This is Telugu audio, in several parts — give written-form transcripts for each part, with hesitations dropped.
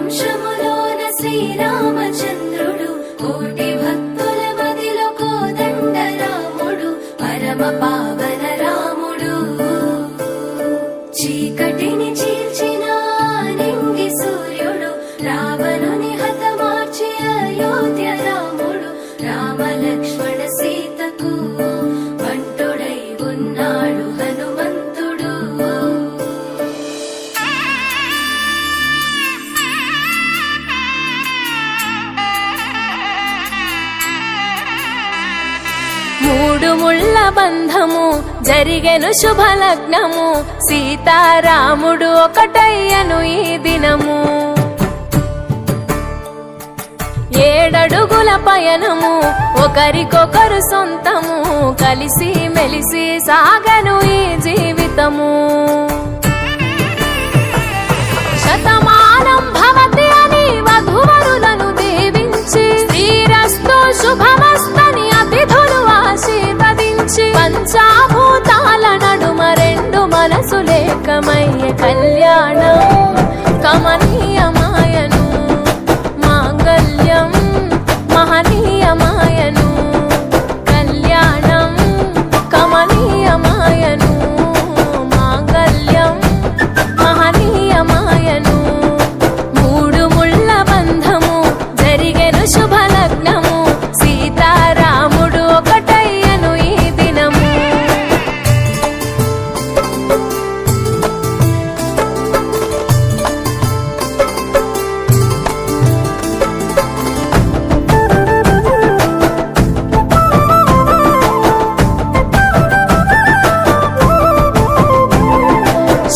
వంశములోన శ్రీరామచంద్రుడు కోటి భక్తుల మదిలో కోదండ రాముడు పరమ పావన రాముడు చీకటిని చీల్చిన నింగి సూర్యుడు రావణుని హతమార్చి అయోధ్య రాముడు రామ లక్ష్మణ సీతకు బంటుడై ఉన్నాడు హనుమంతుడు మూడు ముళ్ళ బంధము జరిగెను శుభలగ్నము సీతారాముడు ఒకటయ్యను ఈ దినము ఏడడుగుల పయనము ఒకరికొకరు సొంతము కలిసి మెలిసి సాగను ఈ జీవితము శతమానం భవతి అని వధువరులను దీవించి శ్రీరస్తు శుభమస్తని అతిథులు ఆశీర్వదించి పంచాభూతాల నడుమ రెండు మనసులేకమయ్య కళ్యాణం కమనీయమాయను మాంగళ్యం మహనీయమాయను కళ్యాణం కమనీయమాయను మాంగళ్యం మహనీయమాయను మూడు ముళ్ళ బంధము జరిగెను శుభలగ్నము సీతారాముడు ఒకటయ్యను ఈ దినము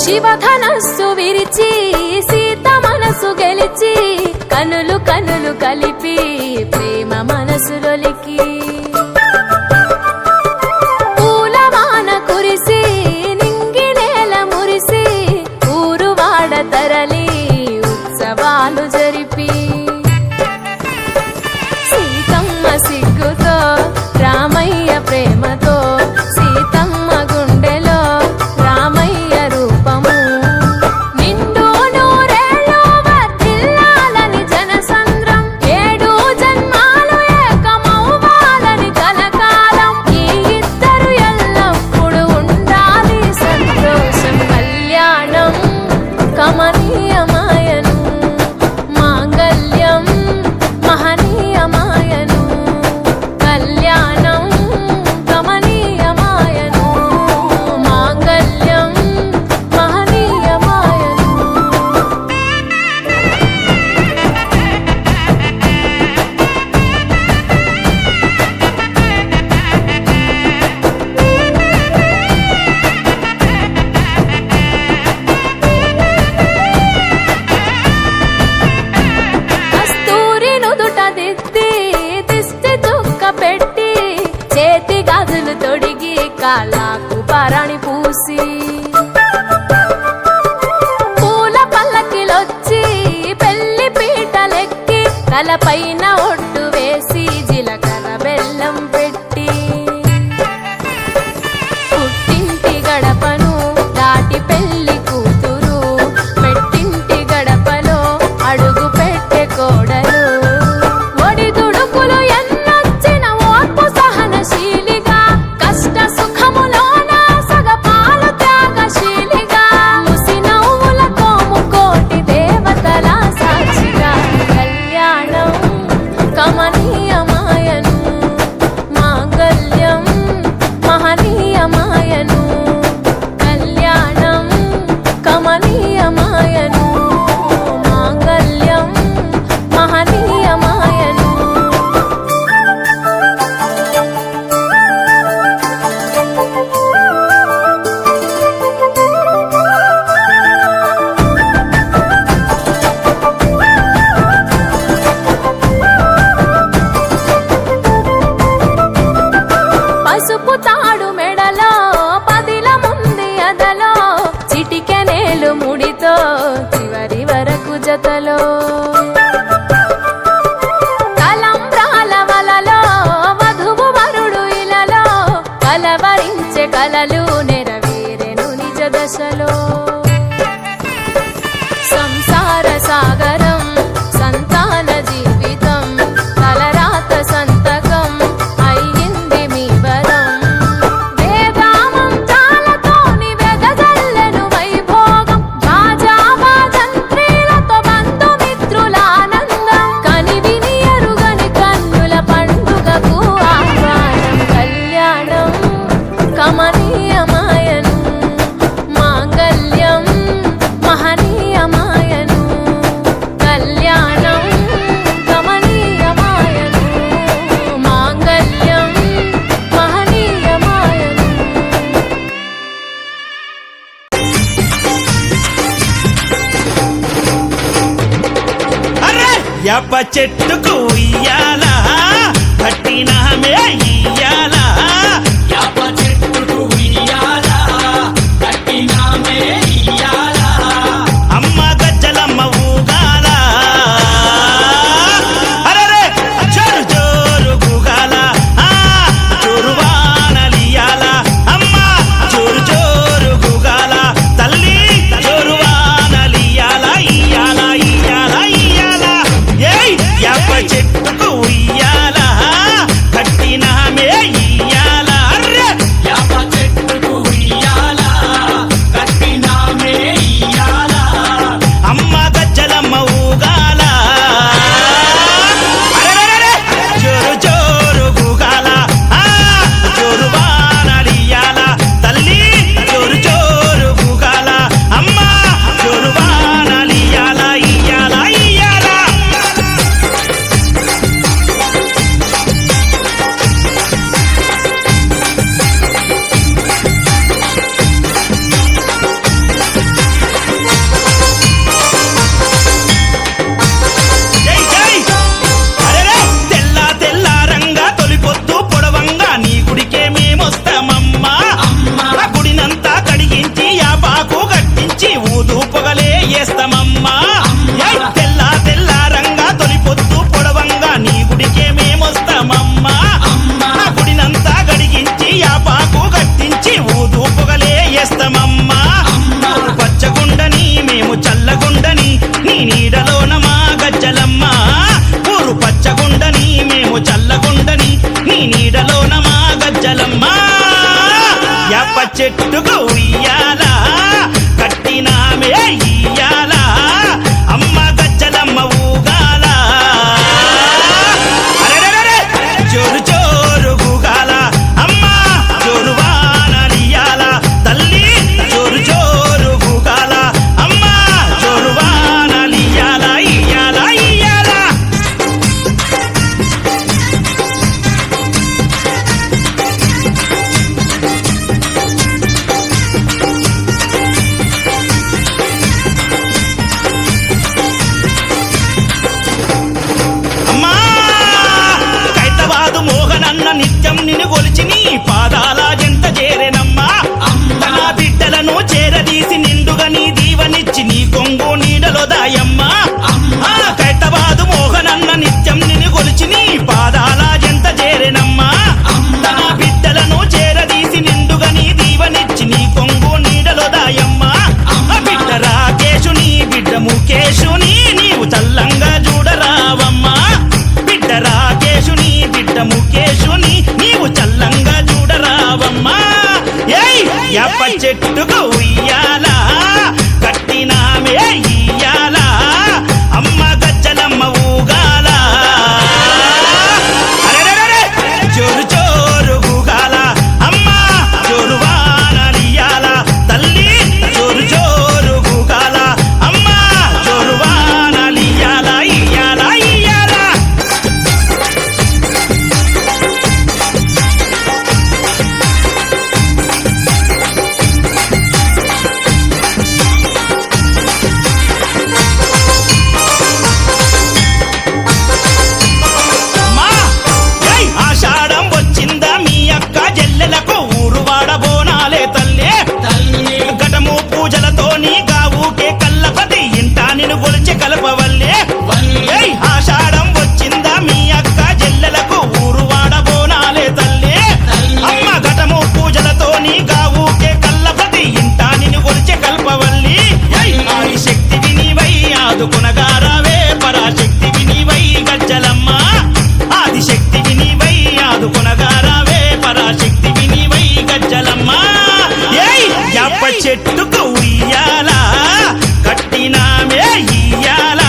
శివధనస్సు విరిచి సీత మనసు గెలిచి కనులు కనులు కలిపి ప్రేమ మనసులొలికి పూలవాన కురిసి నింగి నేల మురిసి ఊరువాడ తరలి ఉత్సవాలు జరిపి సీతమ్మ సిగ్గుతో రామయ్య ప్రేమతో సీతమ్మ గుండెలో రామయ్య రూపము నిండు నూరేళ్ళు వర్ధిల్లాలని జనసంద్రం ఏడు జన్మాలు ఏకమవ్వాలని కలకాలం ఈ ఇద్దరు ఎల్లప్పుడు ఉండాలి సంతోషం కళ్యాణం కమనీయమాయను మాంగళ్యం మహనీయమాయను కళ్యాణం కమనీయమాయను మాంగళ్యం మహనీయమాయను కస్తూరి నుదుట దిద్ది దిష్టి చుక్క పెట్టి చేతి గాజులు తొడిగి కాళ్ళకు పారాణి పూసి పూల పల్లకిలొచ్చి పెళ్లి పీటలెక్కి తలపైన ఒట్టు వేసి జీలకర్ర బెల్లం పెట్టి పుట్టింటి గడపను దాటి పెళ్లి కూతురు పెట్టింటి గడపలో అడుగు పెట్టే కోడలు ఒడిదుడుకులు ఎన్నొచ్చిన ఓర్పు సహనశీలిగా కష్ట సుఖములోన సగపాలు త్యాగశీలిగా ముసి నవ్వులతో ముకోటి దేవతల సాక్షిగా కళ్యాణం కమనీయమాయను మాంగళ్యం మహనీయమాయను కళ్యాణం కమనీయమాయను మాంగళ్యం మహనీయమాయను పసుపు తాడు మెడలో పదిల ముంది అదలో చిటికెనేలు ముడితో చివరి వరకు జతలో తలంబ్రాల వలలో వధువు వరుడు ఇలలో కలవరించే కలలు నెరవేరెను నిజ దశలో సంసార సాగరం యాప చెట్టుకు ఉయ్యాల కట్టినామే ఇయ్యాల యాప చెట్టుకు ఉయ్యాల కట్టినామే ఇయ్యాల అమ్మ గజ్జలమ్మ ఊగాల అరెరే జోరు జోరు గుగాల జోరు వానలియాల అమ్మ జోరు జోరు గుగాల తల్లి జోరు వానలియాల ఇయ్యాల ఇయ్యాల ఇయ్యాల ఏయ్ యాప చెట్టుకు ఉయ్యాల కట్టినామే ఇయ్యాల అర్రె యాప చెట్టుకు ఉయ్యాల కట్టినామే ఇయ్యాల అమ్మ గజ్జలమ్మ ఊగాల అరెరెరెరె జోరు జోరు గుగాల జోరు వానలియాల తల్లి జోరు జోరు గుగాల అమ్మ జోరు వానలియాల ఇయ్యాల ఇయ్యాల జై జై అరెరే తెల్ల తెల్ల రంగా తొలిపొద్దు పొడవంగా నీ గుడికే మేమొస్తామమ్మా ఆ గుడినంతా కడిగించి యాపాకు కట్టించి ఊదు పొగలే వేస్తామమ్మా ఏయ్ తెల్ల తెల్ల రంగా తొలిపొద్దు పొడవంగా నీ గుడికే మేమొస్తామమ్మా ఆ గుడినంతా కడిగించి యాపాకు కట్టించి ఊదు పొగలే వేస్తామమ్మా పచ్చగుండని మేము చల్లగుండని నీ నీడలోన మా గజ్జలమ్మ ఊరు పచ్చగుండని మేము చల్లగుండని నీ నీడలోన మా గజ్జలమ్మ యాప చెట్టుకు ఉయ్యాల కట్టినామే ఇయ్యాల అమ్మ గజ్జలమ్మ ఊగాల అరెరెరెరె జోరు జోరు గుగాల అమ్మ జోరు వానలియాల తల్లి జోరు జోరు గుగాల అమ్మ జోరు వానలియాల ఇయ్యాల ఇయ్యాల అమ్మా కైతవాదు మోహనన్న నిత్యం నిన్ను కొలిచి నీ పాదాల జంట చేరెనమ్మా తన బిడ్డలను చేరదీసి నిండుగా నీ దీవనిచ్చి నీ కొంగు నీడలో దాయమ్మా కైతవాదు మోహనన్న నిత్యం నిన్ను కొలిచి నీ పాదాల జంట చేరెనమ్మా తన బిడ్డలను చేరదీసి నిండుగా నీ దీవనిచ్చి నీ కొంగు నీడలో దాయమ్మా బిడ్డ రాకేశుని బిడ్డ ముఖేశుని నీవు చల్లంగా చూడరావమ్మా బిడ్డ రాకేశుని బిడ్డ ముఖేశుని నీవు చల్లంగా చూడరావమ్మా ఏయ్ యాప చెట్టుకు ఉయ్యాల కట్టినామే ఇయ్యాల అమ్మ గజ్జలమ్మ ఊగాల అరెరెరెరె జోరు జోరు గుగాల అమ్మ జోరు వానలియాల తల్లి జోరు జోరు గుగాల అమ్మ జోరు వానలియాల ఇయ్యాల ఇయ్యాల అమ్మా ఏయ్ ఆషాఢం వచ్చిందా మీ అక్క జల్లెలకు ఊరు వాడబోనాలే తల్లి తల్లి ఘటము పూజలతోని గావుకే కల్లపతి ఇంటా నిన్ను గొలిచి కలపవల్లే ఏయ్ ఆషాఢం వచ్చిందా మీ అక్క జల్లెలకు ఊరు వాడబోనాలే తల్లి అమ్మ ఘటము పూజలతోని గావుకే కల్లపతి ఇంటా నిన్ను గొలిచి కల్పవల్లి ఏయ్ ఆది శక్తి వినివై ఆదుకునగారావే పరాశక్తి వినివై గజ్జలమ్మ ఆది శక్తి వినివై ఆదుకునగారావే పరాశక్తి వినివై గజ్జలమ్మ ఏయ్ యాప చెట్టుకు ఉయ్యాల కట్టినామే ఇయ్యాల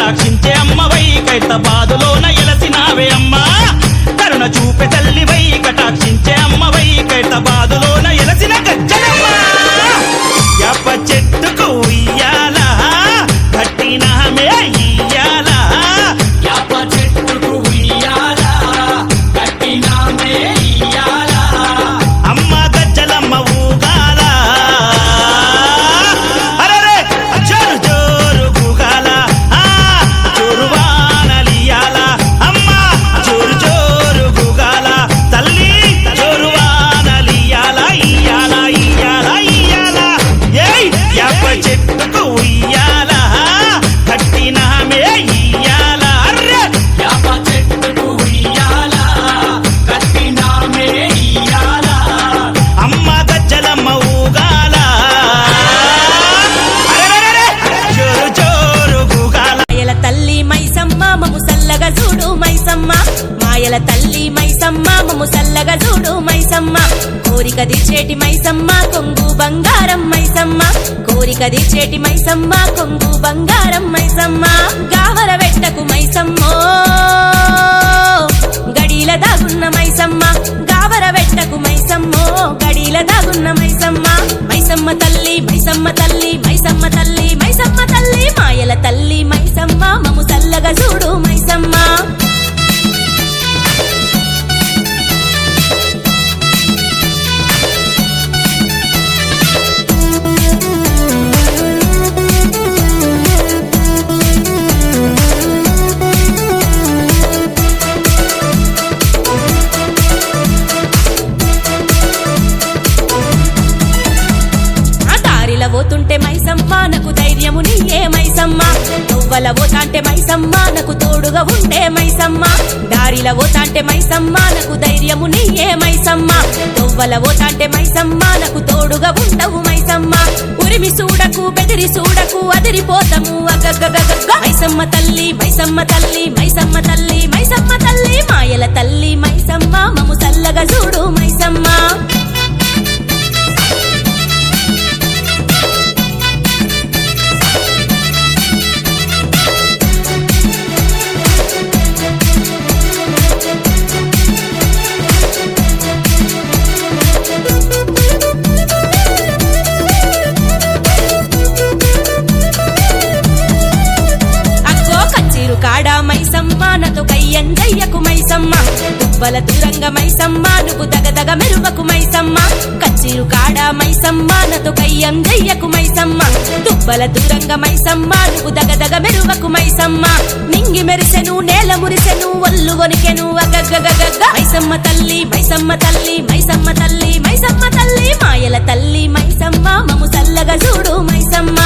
కటాక్షించే అమ్మవై ఖైరతాబాదులోన ఎలసినావే అమ్మా కరుణ చూపే తల్లివై కటాక్షించే అమ్మవై ఖైరతాబాదులోన ఎలసిన గజ్జలమ్మ యాప చెట్టుకు ఉయ్యాల కట్టినామే ఇయ్యాల యాప చెట్టుకు ఉయ్యాల కట్టినామే ఇయ్యాల అమ్మ గజ్జలమ్మ ఊగాల అరెరే జోరు జోరు గుగాల జోరు వానలియాల అమ్మ జోరు జోరు గుగాల తల్లి జోరు వానలియాల ఇయ్యాల ఇయ్యాల ఇయ్యాల ఏయ్ యాప చెట్టుకు ఉయ్యాల కట్టినామే ఇయ్యాల అర్రె యాప చెట్టుకు ఉయ్యాల కట్టినామే ఇయ్యాల అమ్మ గజ్జలమ్మ ఊగాల అరెరెరెరె జోరు జోరు గుగాల మాయల తల్లి మైసమ్మ మము సల్లగా చూడు మైసమ్మ మాయల తల్లి మైసమ్మ మము సల్లగా చూడు మైసమ్మ కోరిక తీర్చేటి మైసమ్మ కొంగు బంగారం మైసమ్మ కోరిక తీర్చేటి మైసమ్మ కొంగు బంగారం మైసమ్మ గావర వెట్టకు మైసమ్మో గడీల దాగున్న మైసమ్మ గావర వెట్టకు మైసమ్మో గడీల దాగున్న మైసమ్మ మైసమ్మ తల్లి మైసమ్మ తల్లి మైసమ్మ తల్లి మైసమ్మ తల్లి మాయల తల్లి మైసమ్మ మము సల్లగా చూడు మైసమ్మ ఆ దారిల పోతుంటే మైసమ్మ నాకు ధైర్యము నీయే మైసమ్మ నువ్వల పోతాంటే మైసమ్మ నాకు తోడుగా ఉండే మైసమ్మ దారిల పోతాంటే మైసమ్మ నాకు ధైర్యము నీయే మైసమ్మ నువ్వల పోతాంటే మైసమ్మ నాకు తోడుగా ఉండవు మైసమ్మ ఉరిమి చూడకు బెదిరి చూడకు అదిరిపోతాము అగగగగగ మైసమ్మ తల్లి మైసమ్మ తల్లి మైసమ్మ తల్లి మైసమ్మ తల్లి మాయల తల్లి మైసమ్మ మము సల్లగా చూడు మైసమ్మ అక్కో కచ్చిరు కాడ మైసమ్మ నతో కయ్యంజయ్యకు మైసమ్మ దుబ్బల దూరంగా మైసమ్మ నువ్వు దగదగ మెరువకు మైసమ్మ కచ్చిరు కాడ మైసమ్మ నతో కయ్యంజయ్యకు మైసమ్మ దుబ్బల దూరంగా మైసమ్మ నువ్వు దగదగ మెరువకు మైసమ్మ మింగి మెరిసెను నేల మురిసెను ఒళ్ళు వణికెను అగగగగగ మైసమ్మ తల్లి మైసమ్మ తల్లి మైసమ్మ తల్లి మైసమ్మ తల్లి మాయల తల్లి మైసమ్మ మము సల్లగా చూడు మైసమ్మ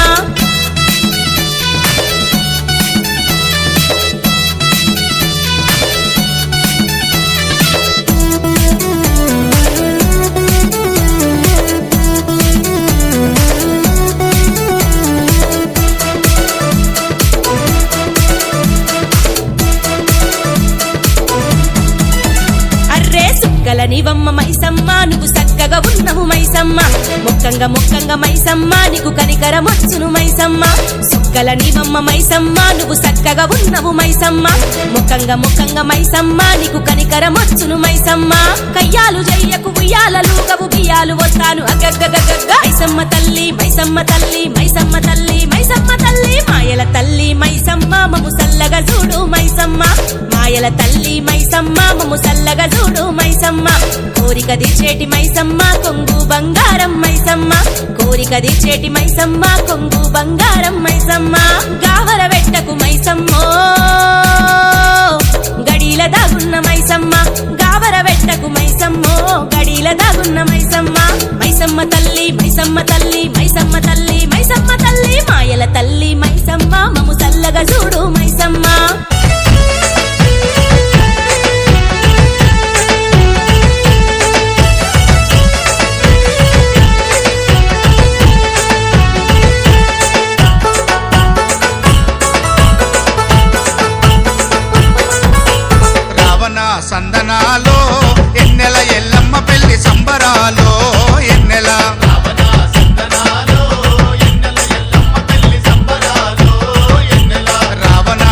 అర్రే సుక్కల నీవమ్మ మైసమ్మ నువ్వు చక్కగా ఉన్నవు మైసమ్మ మొక్కంగా మొక్కంగా మైసమ్మ నీకు కనికరమొచ్చును మైసమ్మ సుక్కల నీవమ్మ మైసమ్మ నువ్వు చక్కగా ఉన్నవు మైసమ్మ మొక్కంగా మొక్కంగా మైసమ్మ నీకు కనికరమొచ్చును మైసమ్మ కయ్యాలు జయ్యకు ఉయ్యాలలు కవు బియ్యాలు వస్తాను అగగగగగ మైసమ్మ తల్లి మైసమ్మ తల్లి మైసమ్మ తల్లి మైసమ్మ తల్లి మాయల తల్లి మైసమ్మ మము సల్లగా చూడు మైసమ్మ మాయల తల్లి మైసమ్మ మము సల్లగా చూడు మైసమ్మ కోరిక తీర్చేటి మైసమ్మ కొంగు బంగారం మైసమ్మ కోరిక తీర్చేటి మైసమ్మ కొంగు బంగారం మైసమ్మ గావర వెట్టకు మైసమ్మో గడీల దాగున్న మైసమ్మ గావర వెట్టకు మైసమ్మో గడీల దాగున్న మైసమ్మ మైసమ్మ తల్లి మైసమ్మ తల్లి మైసమ్మ తల్లి మైసమ్మ తల్లి మాయల తల్లి మైసమ్మ మము సల్లగా చూడు మైసమ్మ రావణ సందనాలో ఎన్నెల ఎల్లమ్మ పెళ్లి సంబరాలో ఎన్నెల రావణ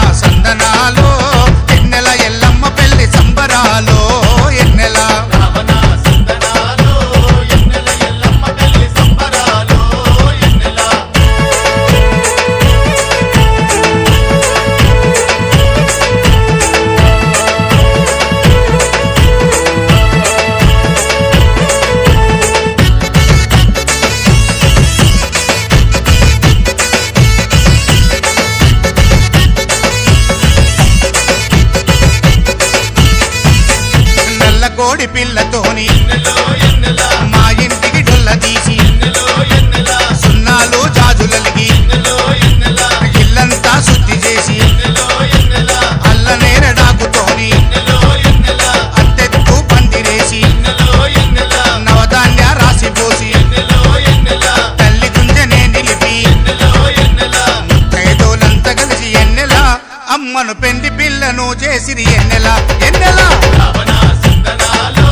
అమ్మను పెండి పిల్లను చేసిరి ఎన్నెల ఎన్నెల రావణ సందనాలో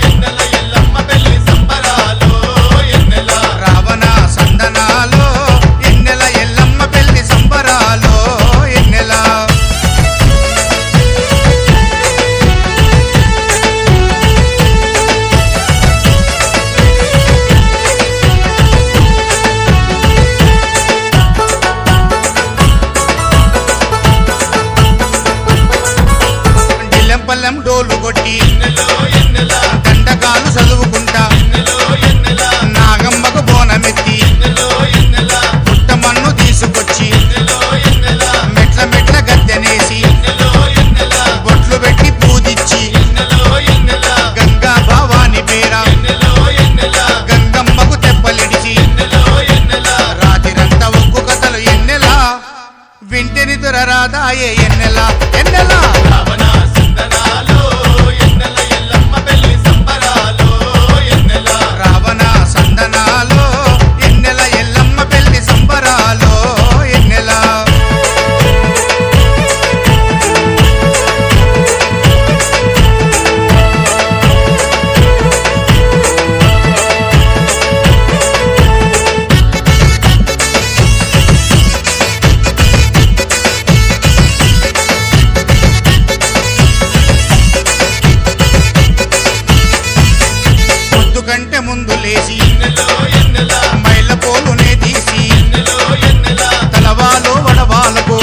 ఎన్నెల ఎల్లమ్మ పెళ్లి సంబరాలో ఎన్నెల రావణ సందనాలో ఎన్నెల ఎల్లమ్మ పెళ్లి సంబరాలో ఎన్నెల జిల్లెంపల్లెం డోలు కొట్టి ఎన్నెల దండకాలు చదువుకుంటా ఎన్నెల నాగమ్మకు బోనమెత్తి ఎన్నెల పుట్టమన్ను తీసుకొచ్చి ఎన్నెల మెట్ల మెట్ల గద్దెనేసి ఎన్నెల బొట్లు పెట్టి పూజిచ్చి ఎన్నెల గంగా భావాని పేర ఎన్నెల గంగమ్మకు తెప్పలిడిచి ఎన్నెల రాతిరంతా ఒక్కు కథలు ఎన్నెలా వింటెని దొరరాదాయే ఎన్నెలా ఎన్నెలా రావణ సందనాలో ఎన్నెల ఎల్లమ్మ పెళ్లి సంబరాలో ఎన్నెల రావణ సందనాలో ఎన్నెల ఎల్లమ్మ పెళ్లి సంబరాలో ఎన్నెల పొద్దు కంటే ముందు లేచి ఎన్నెల మైల పోలునే తీసి ఎన్నెల తలవాలో వడవాలకు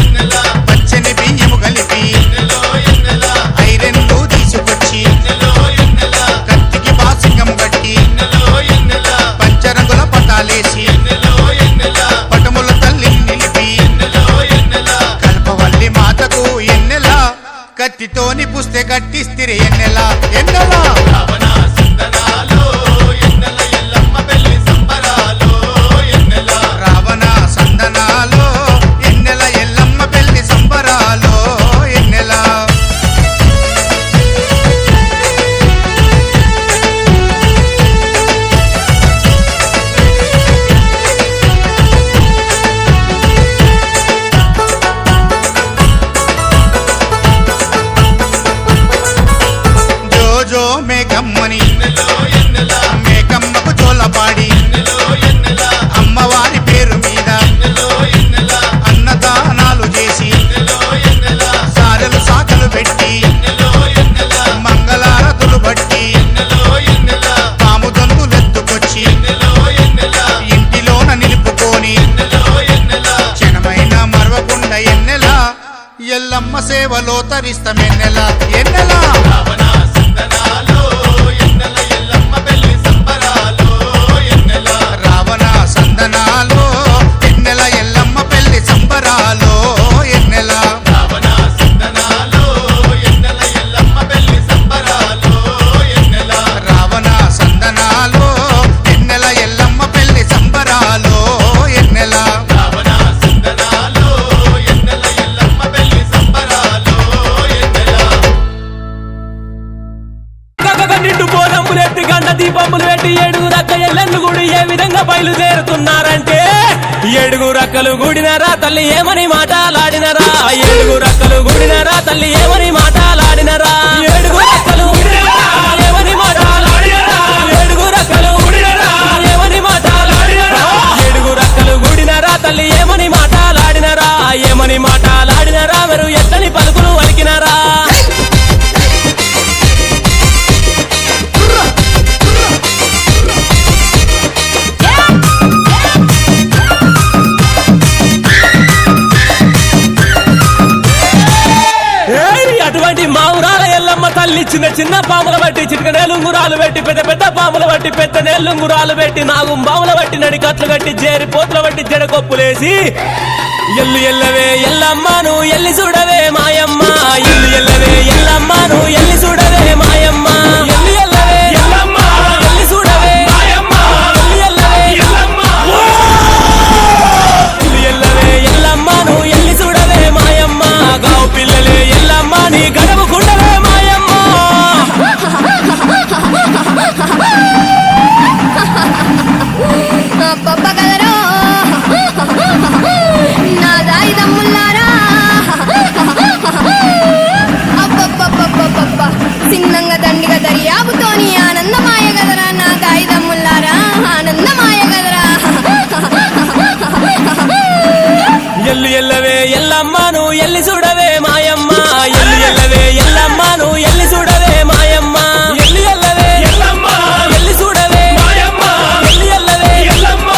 ఎన్నెల పచ్చని బియ్యము కలిపి ఎన్నెల ఐరెన్లు తీసుకొచ్చి ఎన్నెల కత్తికి బాసింగం కట్టి ఎన్నెల పంచరంగుల పటాలేసి ఎన్నెల పటముల తల్లి నిలిపి ఎన్నెల కల్పవల్లి మాతకు ఎన్నెల కత్తితోని పుస్తే కట్టిస్తిరి ఎన్నెల ఎన్నెల రావణ సందనాలో ఎన్నెల ఎల్లమ్మ పెళ్లి సంబరాలో ఎన్నెల రావణ సందనాలో ఎన్నెల ఎల్లమ్మ పెళ్లి సంబరాలో ఎన్నెల జో జో మేకమ్మని ఎన్నెల మేకమ్మకు జోలపాడి ఎన్నెల అమ్మవారి పేరు మీద ఎన్నెల అన్నదానాలు చేసి ఎన్నెల సారెలు సాకలు పెట్టి ఎన్నెల మంగళారతులు బట్టి ఎన్నెల పాము దొంతులెత్తుకొచ్చి ఎన్నెల ఇంటిలోన నిలుపుకొని ఎన్నెల క్షణమైన మరవకుండా ఎన్నెల ఎల్లమ్మ సేవలో తరిస్తమెన్నెల ఎన్నెల రావణ సందనాలో ఎన్నెల ఎల్లమ్మ పెళ్లి సంబరాలో ఎన్నెల రావణ సందనాలో ఎన్నెల ఎల్లమ్మ పెళ్లి సంబరాలో ఎన్నెల రావణ సందనాలో ఎన్నెల ఎల్లమ్మ పెళ్లి సంబరాలో ఎన్నెల రావణ సందనాలో ఎన్నెల ఎల్లమ్మ పెళ్లి సంబరాలో ఎన్నెల రావణ సందనాలో ఎన్నెల ఎల్లమ్మ పెళ్లి సంబరాలో ఎన్నెల నిండు బోనములెత్తి గండ దీపములు పెట్టి ఏడుగురు అక్క ఎల్లెన్ను గుడి ఏ విధంగా బయలుదేరుతున్నారంటే ఏడుగురు అక్కలు గుడినరా తల్లి ఏమని మాటలాడినరా ఏడుగురు అక్కలు గుడినరా తల్లి ఏమని మాటలాడినరా ఏడుగురు అక్కలు గుడినరా ఏమని మాటలాడినరా ఏడుగురు అక్కలు గుడినరా ఏమని మాటలాడినరా ఏడుగురు అక్కలు గుడినరా తల్లి ఏమని మాటలాడినరా ఏమని మాటలాడినరా మీరు ఎట్లని పలుకులు వలికినారా అటువంటి మావురాల ఎల్లమ్మ తల్లి చిన్న చిన్న పాముల బట్టి చిటికనేలుంగురాలు పెట్టి పెద్ద పెద్ద పాముల బట్టి పెద్ద నేలుంగురాలు పెట్టి నాగుంబాముల బట్టి నడికట్లు కట్టి జేరి పోతుల బట్టి జడకొప్పులేసి ఎల్లు ఎల్లవే ఎల్లమ్మను ఎల్లి చూడవే మాయమ్మ ఎల్లు ఎల్లవే ఎల్లమ్మను ఎల్లి చూడవే మాయమ్మ ఎల్లు ఎల్లవే ఎల్లమ్మ ఎల్లి చూడవే మాయమ్మ ఎల్లు ఎల్లవే ఎల్లమ్మ ఎల్లు ఎల్లవే ఎల్లమ్మను ఎల్లి చూడవే మాయమ్మ గావు పిల్లలే ఎల్లమ్మ నీ గడవు కుండవే మాయమ్మ గొప్ప కదరో నా దాయి దమ్ముల్లారా ఎల్లి చూడవే మాయమ్మ ఎల్లి ఎల్లవే ఎల్లమ్మ నువ్వు ఎల్లి చూడవే మాయమ్మ ఎల్లి ఎల్లవే ఎల్లమ్మ ఎల్లి చూడవే మాయమ్మ ఎల్లి ఎల్లవే ఎల్లమ్మ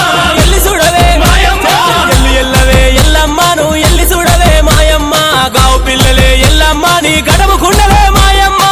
ఎల్లి చూడవే మాయమ్మ ఎల్లి ఎల్లవే ఎల్లమ్మ నువ్వు ఎల్లి చూడవే మాయమ్మ గావు పిల్లలే ఎల్లమ్మ నీ గడము కుండలే మాయమ్మ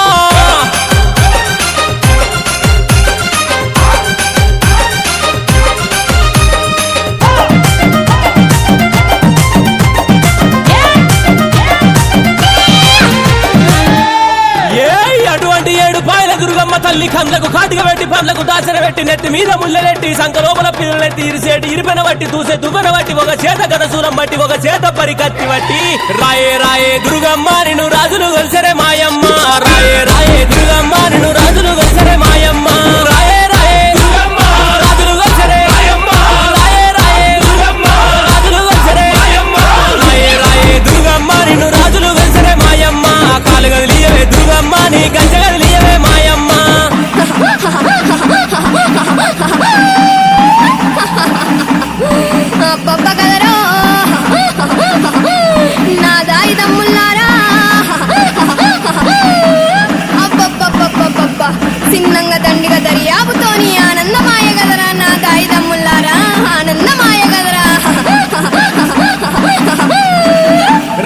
దుర్గమ్మ తల్లి కండ్లకు కాటిగా పెట్టి పండ్లకు దాచన పెట్టి నెత్తి మీద ముళ్ళెట్టి సంక లోపల పిల్లలెట్టి ఇరిసేటి ఇరిపెన బట్టి దూసే దువ్వెన బట్టి ఒక చేత గదసూరం బట్టి ఒక చేత పరికత్తి బట్టి రాయే రాయే దుర్గమ్మ నిన్ను రాజులు గొలిసరే మాయమ్మ రాయే రాయే దుర్గమ్మ నిన్ను రాజులు గొలిసరే మాయమ్మ రాయే రాయే దుర్గమ్మ రాజులు గొలిసరే మాయమ్మ రాయే రాయే దుర్గమ్మ రాజులు గొలిసరే మాయమ్మ రాయే రాయే దుర్గమ్మ నిన్ను రాజులు గొలిసరే మాయమ్మ కాలు గదిలియవే దుర్గమ్మ నీ గంజ గదిలియవే మాయమ్మ అబ్బబ్బ కదరో నా దాయి తమ్ముళ్ళారా అబ్బబ్బబ్బబ్బబ్బ చిన్నంగా దండిగా దర్యాపుతోని ఆనందమాయ గదరా నా దాయి తమ్ముళ్ళారా ఆనందమాయ గదరా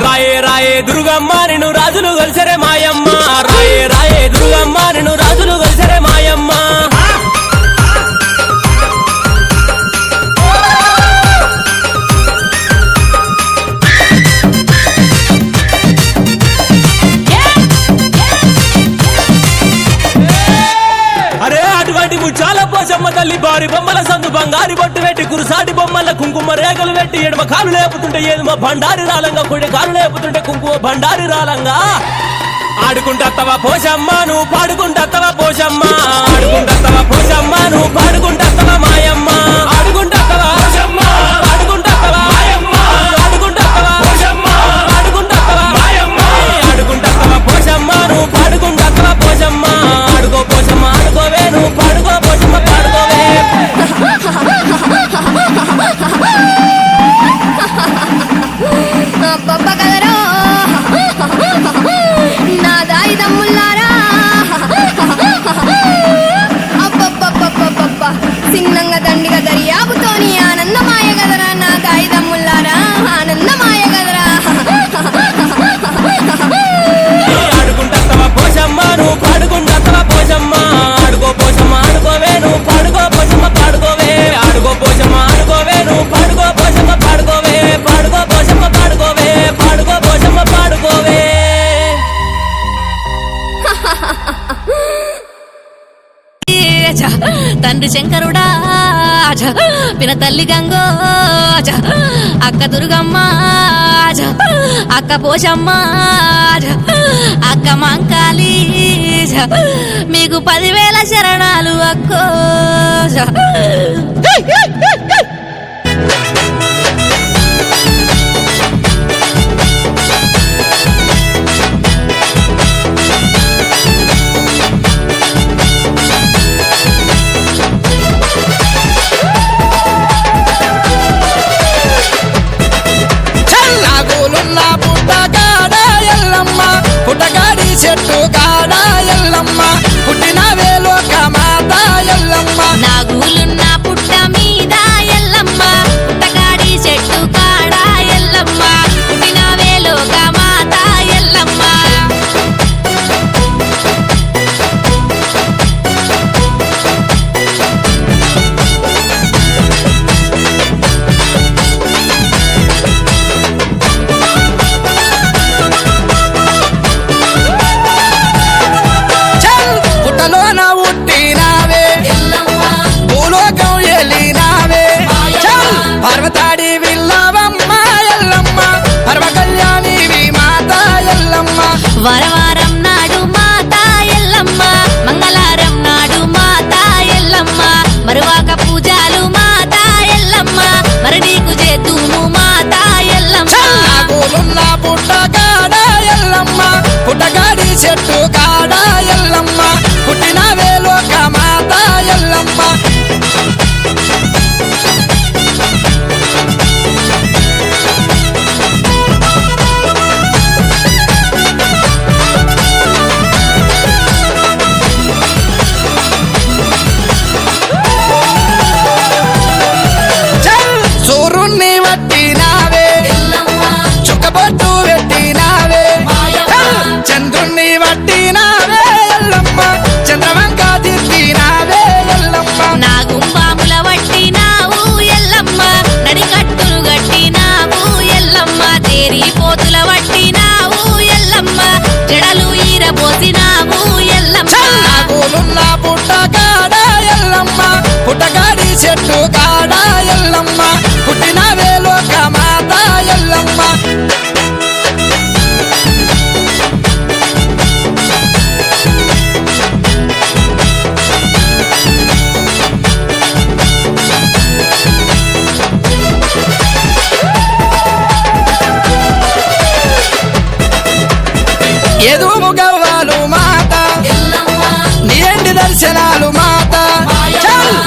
రాయే రాయే దుర్గమ్మ నిన్ను రాజులు గొలిసరే మాయమ్మ రాయే రాయే దుర్గమ్మ నిన్ను రాజులు గొలిసరే మాయమ్మ అరే అటువంటి ముచ్చాల పోచమ్మ తల్లి బారి బొమ్మల సందు బంగారి బొట్టు పెట్టి కురుసాటి బొమ్మల కుంకుమ రేగలు పెట్టి ఎడమ కాలు లేపుతుంటే ఏదుమ బండారి రాలంగా కుడి కాలు లేపుతుంటే కుంకుమ బండారి రాలంగా ఆడుకుంటత్తవా పోషమ్మ నువ్వు పాడుకుంటత్తవా పోషమ్మ ఆడుకుంటత్తవా పోషమ్మ నువ్వు పాడుకుంటత్తవా మాయమ్మ ఆడుకుంటత్తవా పోషమ్మ ఆడుకుంటత్తవా మాయమ్మ ఆడుకుంటత్తవా పోషమ్మ ఆడుకుంటత్తవా మాయమ్మ ఆడుకుంటత్తవా పోషమ్మ నువ్వు పాడుకుంటత్తవా పోషమ్మ ఆడుకో పోషమ్మ ఆడుకోవే నువ్వు పాడుకో పోషమ్మ పాడుకోవే అబ్బబ్బ కదరో నా దాయి తమ్ముళ్ళారా అబ్బబ్బబ్బబ్బబ్బ చిన్నంగా దండిగా దర్యాపుతోని ఆనందమాయ గదరా నా దాయి తమ్ముళ్ళారా ఆనందమాయ గదరా ఆడుకుంటత్తవా పోషమ్మ నువ్వు పాడుకుంటత్తవా పోషమ్మ ఆడుకో పోషమ్మ ఆడుకోవే నువ్వు పాడుకో పోషమ్మ పాడుకోవే ఆడుకో పోషమ్మ ఆడుకోవే నువ్వు పాడుకో పోషమ్మ పాడుకోవే పాడుకో పోషమ్మ పాడుకోవే పాడుకో పోషమ్మ పాడుకోవే తండ్రి శంకరుడా పిన తల్లి గంగో అక్క దుర్గమ్మ అక్క పోషమ్మ అక్క మంకాళి మీకు 10,000 శరణాలు అక్కో నాగులున్న పుట్టగాడ ఎల్లమ్మ పుట్టగాడి చెట్టు కాడ ఎల్లమ్మ పుట్టిన వేలోక మాత ఎల్లమ్మ నాగులున్న పుట్ట మీద ఎల్లమ్మ పుట్టగాడి చెట్టు కాడ ఎల్లమ్మ పుట్టిన వేలోక మాత ఎల్లమ్మ పుట్టలోన ఉట్టినావే భూలోకం ఎలినావే పర్వతాడి విల్లవమ్మ ఎల్లమ్మ పర్వ కళ్యాణివి మాత ఎల్లమ్మ వారవారం నాడు మాత ఎల్లమ్మ మంగళవారం నాడు మాత ఎల్లమ్మ మరువాక పూజలు మాత ఎల్లమ్మ మరి నీకు చేతుము మాత ఎల్లమ్మ నాగులున్న పుట్టగాడ ఎల్లమ్మ పుట్టగాడి చెట్టు కాడ ఎల్లమ్మ పుట్టిన వేలోక మాత ఎల్లమ్మ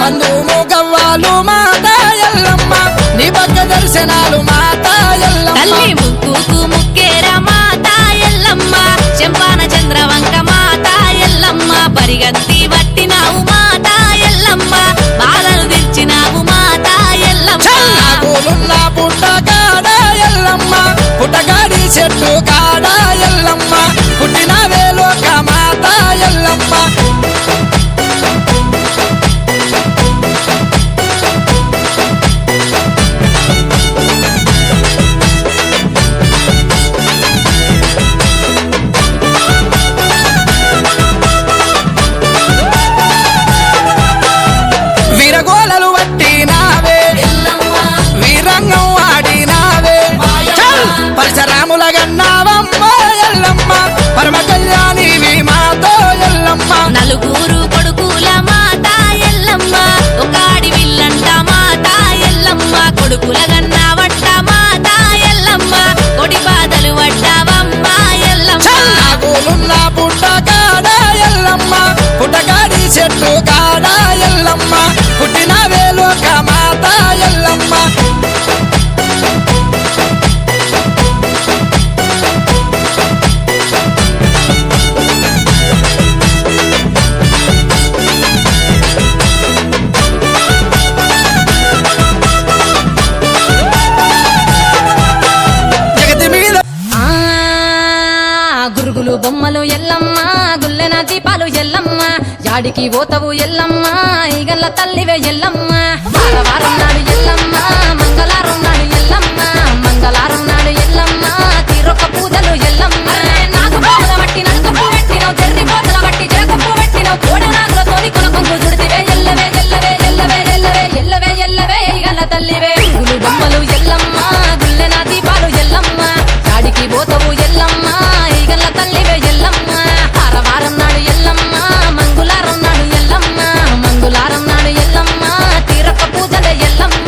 అందుము గవ్వాలు మాత ఎల్లమ్మ నీ భక్త దర్శనాలు మాత ఎల్లమ్మ తల్లి ముక్కుకు ముక్కేర మాత ఎల్లమ్మ చెంపాన చంద్రవంక మాత ఎల్లమ్మ పరిగత్తి పట్టినావు మాత ఎల్లమ్మ బాధలు తెచ్చినావు మాత ఎల్లమ్మ పూలున్న పుట్ట కాడ ఎల్లమ్మ పుట్టగాడి చెట్టు కాడ ఎల్లమ్మ పుట్టిన వేలోక మాత ఎల్లమ్మ వీరగోలలు వట్టినావే వీరంగం ఆడినావే పరశరాముల గన్నావమ్మ ఎల్లమ్మ పరమ కళ్యాణివి మాతో ఎల్లమ్మ నలుగురు కొడుకుల మాత ఎల్లమ్మ ఒకాడి విల్లంట మాత ఎల్లమ్మ కొడుకుల గన్నవట్ట మాత ఎల్లమ్మ కొడి బాధలు వడ్డావమ్మ ఎల్లమ్మ పూలున్న పుట్ట కాడ ఎల్లమ్మ పుట్టగాడి చెట్టు కాడ ఎల్లమ్మ పుట్టిన వేలోక మాత ఎల్లమ్మ జగతి మీద గురుగులు బొమ్మలు ఎల్లమ్మ గుల్లెన దీపాలు ఎల్లమ్మ యాడికి పోతవు ఎల్లమ్మ ఈగల్ల తల్లివే ఎల్లమ్మ వారం నాడు ఎల్లమ్మ మంగళారం నాడు ఎల్లమ్మ మంగళారం నాడు ఎల్లమ్మ తీరొక్క పూజలు ఎల్లమ్మ నాకు పూల బట్టి నడకప్పు పెట్టినవు తెర్రి పోతల బట్టి జరకప్పు పెట్టినవు కోడ నాగులతోని కొనకొంగు చుడితివే ఎల్లవే ఎల్లవే ఎల్లవే ఎల్లవే ఎల్లవే ఎల్లవే ఈగల్ల తల్లివే గురుగులు బొమ్మలు ఎల్లమ్మ గుల్లెన దీపాలు ఎల్లమ్మ యాడికి పోతవు ఎల్లమ్మ ఈగల్ల తల్లివే ఎల్లమ్మ వారం నాడు ఎల్లమ్మ మంగుళారం నాడు ఎల్లమ్మ మంగుళారం నాడు ఎల్లమ్మ తీరొక్క పూజల ఎల్లమ్మ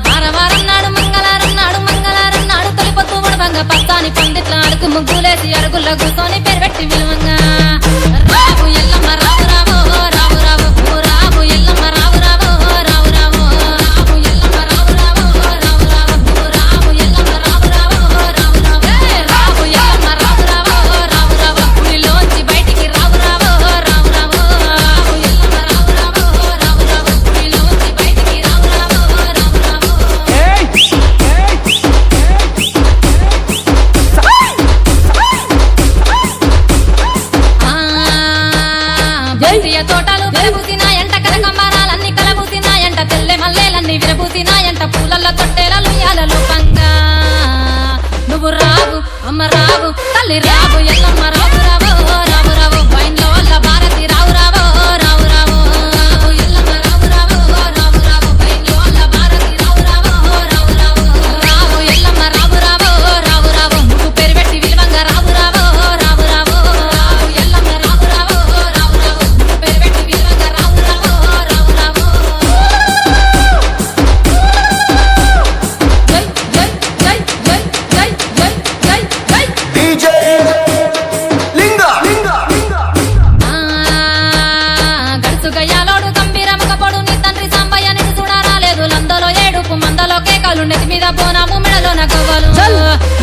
వారం నాడు మంగళారం నాడు మంగళారం నాడు తొలిపొద్దు ఉడవంగ పచ్చాని పందిట్ల అడుగు ముగ్గులేసి అరుగుల్ల కూర్చొని పెరబెట్టి విలువంగా రావు ఎల్లమ్మ రావు రావు రావు రావు రావు ఎల్లమ్మ రావు రావు రావు రావు రావు ఎల్లమ్మ రావు రావు రావు రావు రావు ఎల్లమ్మ రావు రావు రావు రావు రావు ఎల్లమ్మ రావు రావు రావు రావు గుడిలోంచి బయటికి రావు రావు రావు రావు రావు ఎల్లమ్మ రావు రావు రావు రావు గుడిలోంచి బయటికి రావు రావు రావు రావు బంతియ తోటలు విరబూసినాయంట కనకంబరాలన్నీ కలబూసినాయంట తెల్లె మల్లెలన్నీ విరబూసినాయంట పూలల్ల తొట్టెలలు యాలలు పంగా నువ్వు రావు అమ్మ రావు తల్లి రావు ఎల్లమ్మ రావు రావు రావు రావు వైన్లో వల్ల భారతి రావు రావు రావు రావు రావు ఎల్లమ్మ రావు రావు రావు రావు వైన్లో వల్ల భారతి రావు రావు రావు రావు రావు ఎల్లమ్మ రావు రావు రావు రావు నువ్వు పెరిబెట్టి విలువంగా రావు రావు రావు రావు రావు ఎల్లమ్మ రావు రావు రావు రావు నువ్వు పెరిబెట్టి విలువంగా రావు రావు రావు రావు జై జై జై జై జై జై జై జై గడుసు గయ్యాలోడు గంభీరముగ పొడు నీ తండ్రి సాంబయ్య నిన్ను చూడరాలేదు లందలో ఏడుపు మందలో కేకలు నెత్తి మీద పోనాము మెడలో నగవలు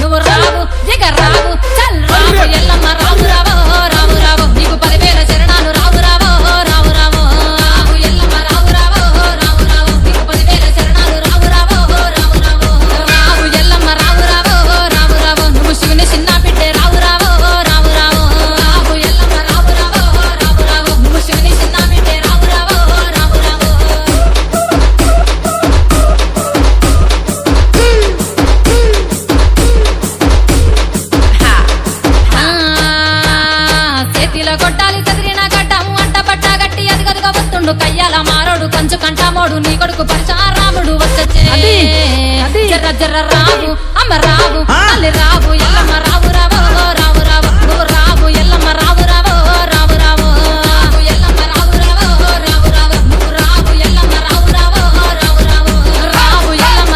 నువ్వు రావు ఇక రావు చల్ రావు ఎల్లమ్మ రావు రావు రావు రావు నీకు 10,000 శరణాలు రావు రావు రావు రావు రావు ఎల్లమ్మ రావు రావు రావు రావు నీకు 10,000 శరణాలు రావు రావు రావు రావు రావు ఎల్లమ్మ రావు రావు రావు రావు నువ్వు శివుని చిన్న బిడ్డే రావు రావు రావు రావు రావు ఎల్లమ్మ రావు రావు రావు రావు నువ్వు శివుని చిన్న బిడ్డే రావు రావు రావు రావు చేతిలో కొట్టాలి చదిరిన గడ్డము అంట పట్ట గట్టి అదిగదుగా వస్తుండు కయ్యాల మారోడు కంచు కంటామోడు నీ కొడుకు పరశురాముడు వచ్చే జర్ర జర్ర రావు అమ్మ రావు తల్లి రావు ఎల్లమ్మ రావు రావు రావు రావు నువ్వు రావు ఎల్లమ్మ రావు రావు రావు రావు రావు ఎల్లమ్మ రావు రావు రావు రావు నువ్వు రావు ఎల్లమ్మ రావు రావు రావు రావు రావు ఎల్లమ్మ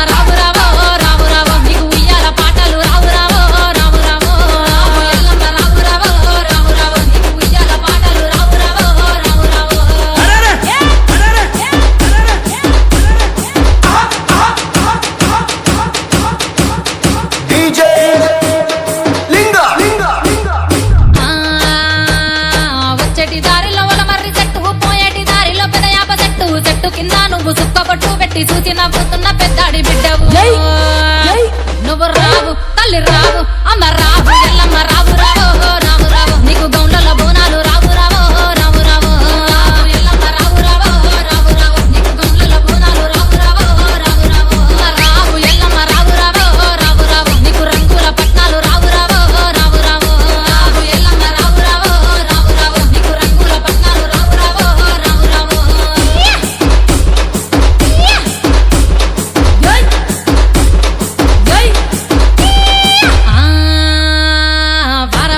నవ్వుతున్న పెద్దాడి బిడ్డవు జై, జై. నువ్వు రావు తల్లి రావు అమ్మ రావు ఎల్లమ్మ రావు రావు రావు రావు నీకు గౌండ్ల బోనాలు రావు రావు రావు రావు రావు ఎల్లమ్మ రావు రావు రావు రావు నీకు గౌండ్ల బోనాలు రావు రావు రావు రావు రావు ఎల్లమ్మ రావు రావు రావు రావు నీకు రంగుల పట్నాలు రావు రావు రావు రావు రావు ఎల్లమ్మ రావు రావు రావు రావు నీకు రంగుల పట్నాలు రావు రావు రావు రావు జై, జై.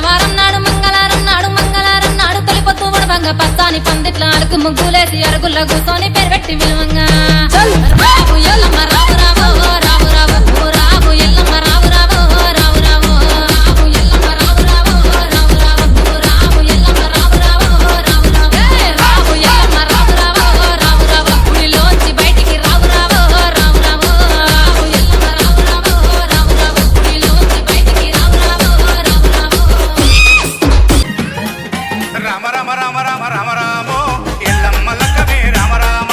వారం నాడు మంగళవారం నాడు తొలిపొద్దు ఉడవంగ పచ్చాని పందిట్ల అడుగు ముగ్గులేసి అరుగుల్ల కూర్చొని పేరు పెట్టి విలువంగా రావు ఎల్లమ్మ రావు రావు రావు రావు రావు ఎల్లమ్మ రావు రావు రావు రావు రావు ఎల్లమ్మ రావు రావు రావు రావు రావు ఎల్లమ్మ రావు రావు రావు రావు రావు ఎల్లమ్మ రావు రావు రావు రావు గుడిలోంచి బయటికి రావు రావు రావు రావు రావు ఎల్లమ్మ రావు రావు రావు రావు గుడిలోంచి బయటికి రావు రావు రావు రావు రామ రామ రామ రామ రామ రామో ఎల్లమ్మ లక్కవే రామ రామ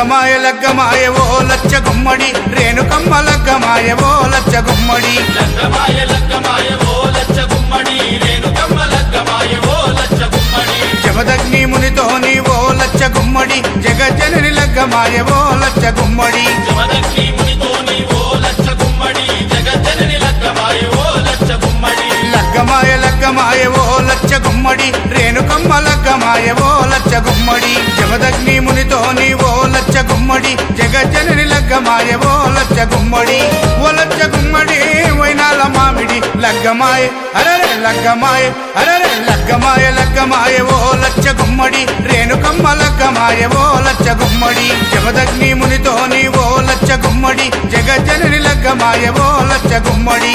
లగ్గమాయ లగ్గమాయ ఓ లచ్చ గుమ్మడి రేణుకమ్మ లగ్గమాయ ఓ లచ్చ గుమ్మడి లగ్గమాయ లగ్గమాయ ఓ లచ్చ గుమ్మడి రేణుకమ్మ లగ్గమాయ ఓ లచ్చ గుమ్మడి జమదగ్ని మునితోని ఓ లచ్చ గుమ్మడి జగజ్జనని లగ్గమాయ ఓ లచ్చ గుమ్మడి జమదగ్ని మునితోని ఓ లచ్చ గుమ్మడి జగజ్జనని లగ్గమాయ ఓ లచ్చ గుమ్మడి లగ్గమాయ లగ్గమాయ ఓ లచ్చ గుమ్మడి రేణుకమ్మ లగ్గమాయ ఓ లచ్చ గుమ్మడి జమదగ్ని మునితోని ఓ లచ్చ గుమ్మడి జగజ్జనని లగ్గమాయ ఓ లచ్చ గుమ్మడి ఓ లచ్చ గుమ్మడి వైనాల మామిడి లగ్గమాయ అరరే లగ్గమాయ అరరే లగ్గమాయ లగ్గమాయ ఓ లచ్చ గుమ్మడి రేణుకమ్మ లగ్గమాయ ఓ లచ్చ గుమ్మడి జమదగ్ని మునితోని ఓ లచ్చ గుమ్మడి జగజ్జనని లగ్గమాయ ఓ లచ్చ గుమ్మడి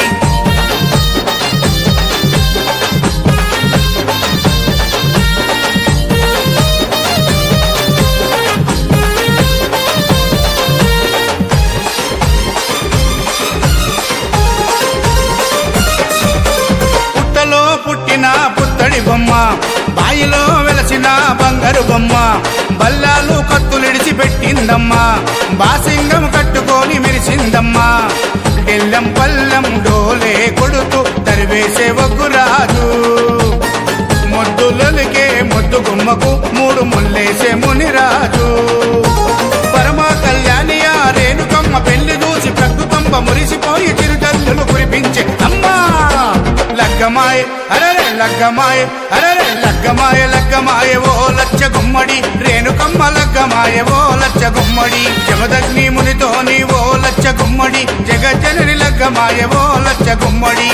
పుట్టిన పుత్తడి బొమ్మ బాయిలో వెలసిన బంగారు బొమ్మ బల్లాలు కత్తులిడిచి పెట్టిందమ్మా బాసింగం కట్టుకొని మెరిసిందమ్మా డెల్లం పల్లం డోలే కొడుతూ తరివేసే ఒగ్గురాజు మొద్దులకే మొద్దు గుమ్మకు మూడు ముల్లేసే మునిరాజు పరమ కళ్యాణియా రేణుకమ్మ పెళ్లి చూసి ప్రకృతంబ మురిసిపోయి చిరుజల్లులు కురిపించే అమ్మా లగ్గమాయ అరరే లగ్గమాయ అరరే లగ్గమాయ లగ్గమాయ ఓ లచ్చ గుమ్మడి రేణుకమ్మ లగ్గమాయ ఓ లచ్చ గుమ్మడి జమదగ్ని మునితోని ఓ లచ్చ గుమ్మడి జగజ్జనని లగ్గమాయ ఓ లచ్చ గుమ్మడి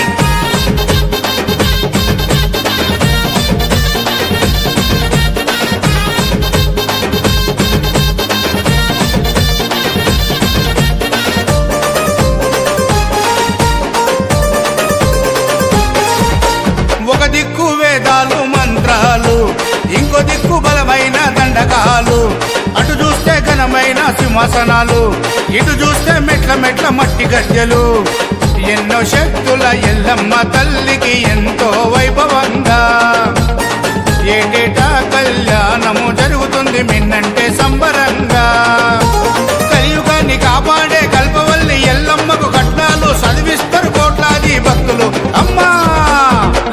ఒక దిక్కు వేదాలు మంత్రాలు ఇంకో దిక్కు బలమైన దండకాలు అటు చూస్తే ఘనమైన సింహాసనాలు ఇటు చూస్తే మెట్ల మెట్ల మట్టి గద్దెలు ఎన్నో శక్తుల ఎల్లమ్మ తల్లికి ఎంతో వైభవంగా ఏటేటా కళ్యాణము జరుగుతుంది మిన్నంటే సంబరంగా కలియుగాన్ని కాపాడే కల్పవల్లి ఎల్లమ్మకు కట్నాలు చదివిస్తారు కోట్లాది భక్తులు అమ్మా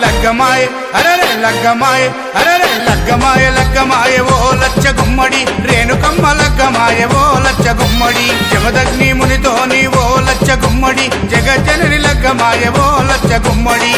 లగ్గమాయ అరరే లగ్గమాయ అరరే లగ్గమాయ లగ్గమాయ ఓ లచ్చ గుమ్మడి రేణుకమ్మ లగ్గమాయ ఓ లచ్చ గుమ్మడి జమదగ్ని మునితోని ఓ లచ్చ గుమ్మడి జగజ్జనని లగ్గమాయ ఓ లచ్చ గుమ్మడి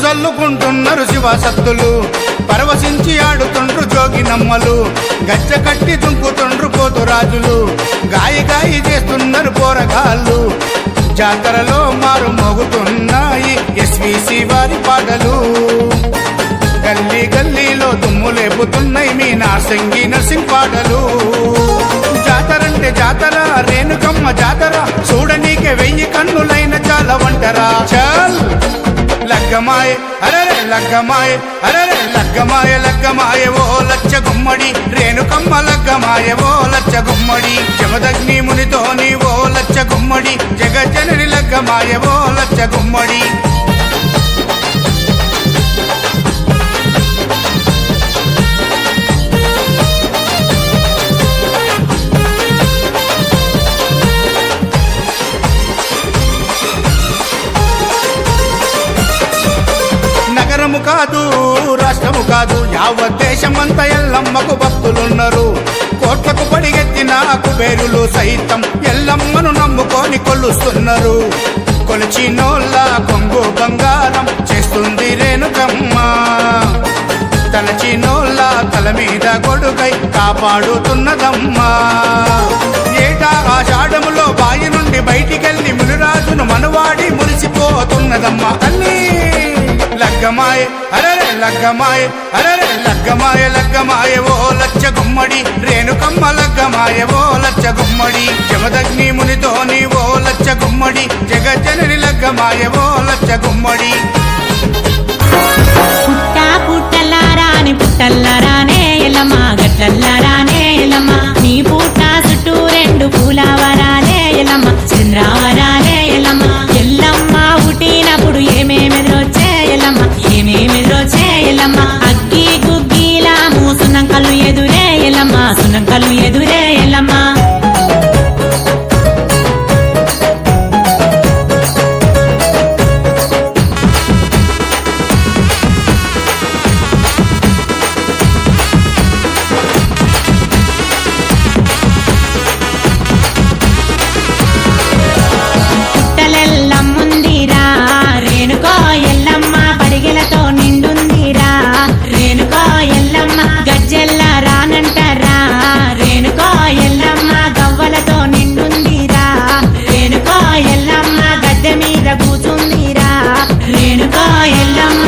చల్లుకుంటున్నారు శివసత్తులు పరవశించి ఆడుతుండ్రు జోగినమ్మలు గచ్చ కట్టి దుంకుతుండ్రు పోతురాజులు గాయి గాయి చేస్తున్నారు పోరగాళ్ళు జాతరలో మారు మోగుతున్నాయి ఎస్విసి వారి పాటలు గల్లీ గల్లీలో దుమ్ము లేపుతున్నాయి మీ నార్సింగి నర్సింగ్ పాటలు జాతరంటే జాతర రేణుకమ్మ జాతర చూడనీకే 1000 కన్నులైన చాలా వంటరా చల్ లగ్గమాయ అరరే లగ్గమాయ అరరే లగ్గమాయ లగ్గమాయ ఓ లచ్చ గుమ్మడి రేణుకమ్మ లగ్గమాయ ఓ లచ్చ గుమ్మడి జమదగ్ని మునితోని ఓ లచ్చ గుమ్మడి జగజ్జనని లగ్గమాయ ఓ లచ్చ గుమ్మడి నగరము కాదు రాష్ట్రము కాదు యావత్ దేశమంతా ఎల్లమ్మకు భక్తులున్నారు కోట్లకు పడిగెత్తిన కుబేరులు సైతం ఎల్లమ్మను నమ్ముకొని కొలుస్తున్నారు కొలిచినోళ్ళ కొంగు బంగారం చేస్తుంది రేణుకమ్మ తలచినోళ్ళ తల మీద గొడుగై కాపాడుతున్నదమ్మా ఏటా ఆషాఢములో బాయి నుండి బయటికెళ్ళి మునిరాజును మనవాడి మురిసిపోతున్నదమ్మా తల్లి లగ్గమాయ అరరే లగ్గమాయ అరరే లగ్గమాయ లగ్గమాయ ఓ లచ్చ గుమ్మడి రేణుకమ్మ లగ్గమాయ ఓ లచ్చ గుమ్మడి జమదగ్ని మునితోని ఓ లచ్చ గుమ్మడి జగజ్జనని లగ్గమాయ ఓ లచ్చ గుమ్మడి పుట్ట పుట్టలారాని ఎదురే ఎల్లమ్మ పుట్టలెల్లమ్ముందిరా రేణుకో ఎల్లమ్మ పడిగెలతో నిండుందిరా రేణుకో ఎల్లమ్మ గజ్జెల్ల రానంటరా రేణుకో ఎల్లమ్మ గవ్వలతో నిండుందిరా రేణుకో ఎల్లమ్మ గద్దె మీద కూచుందిరా రేణుకో ఎల్లమ్మ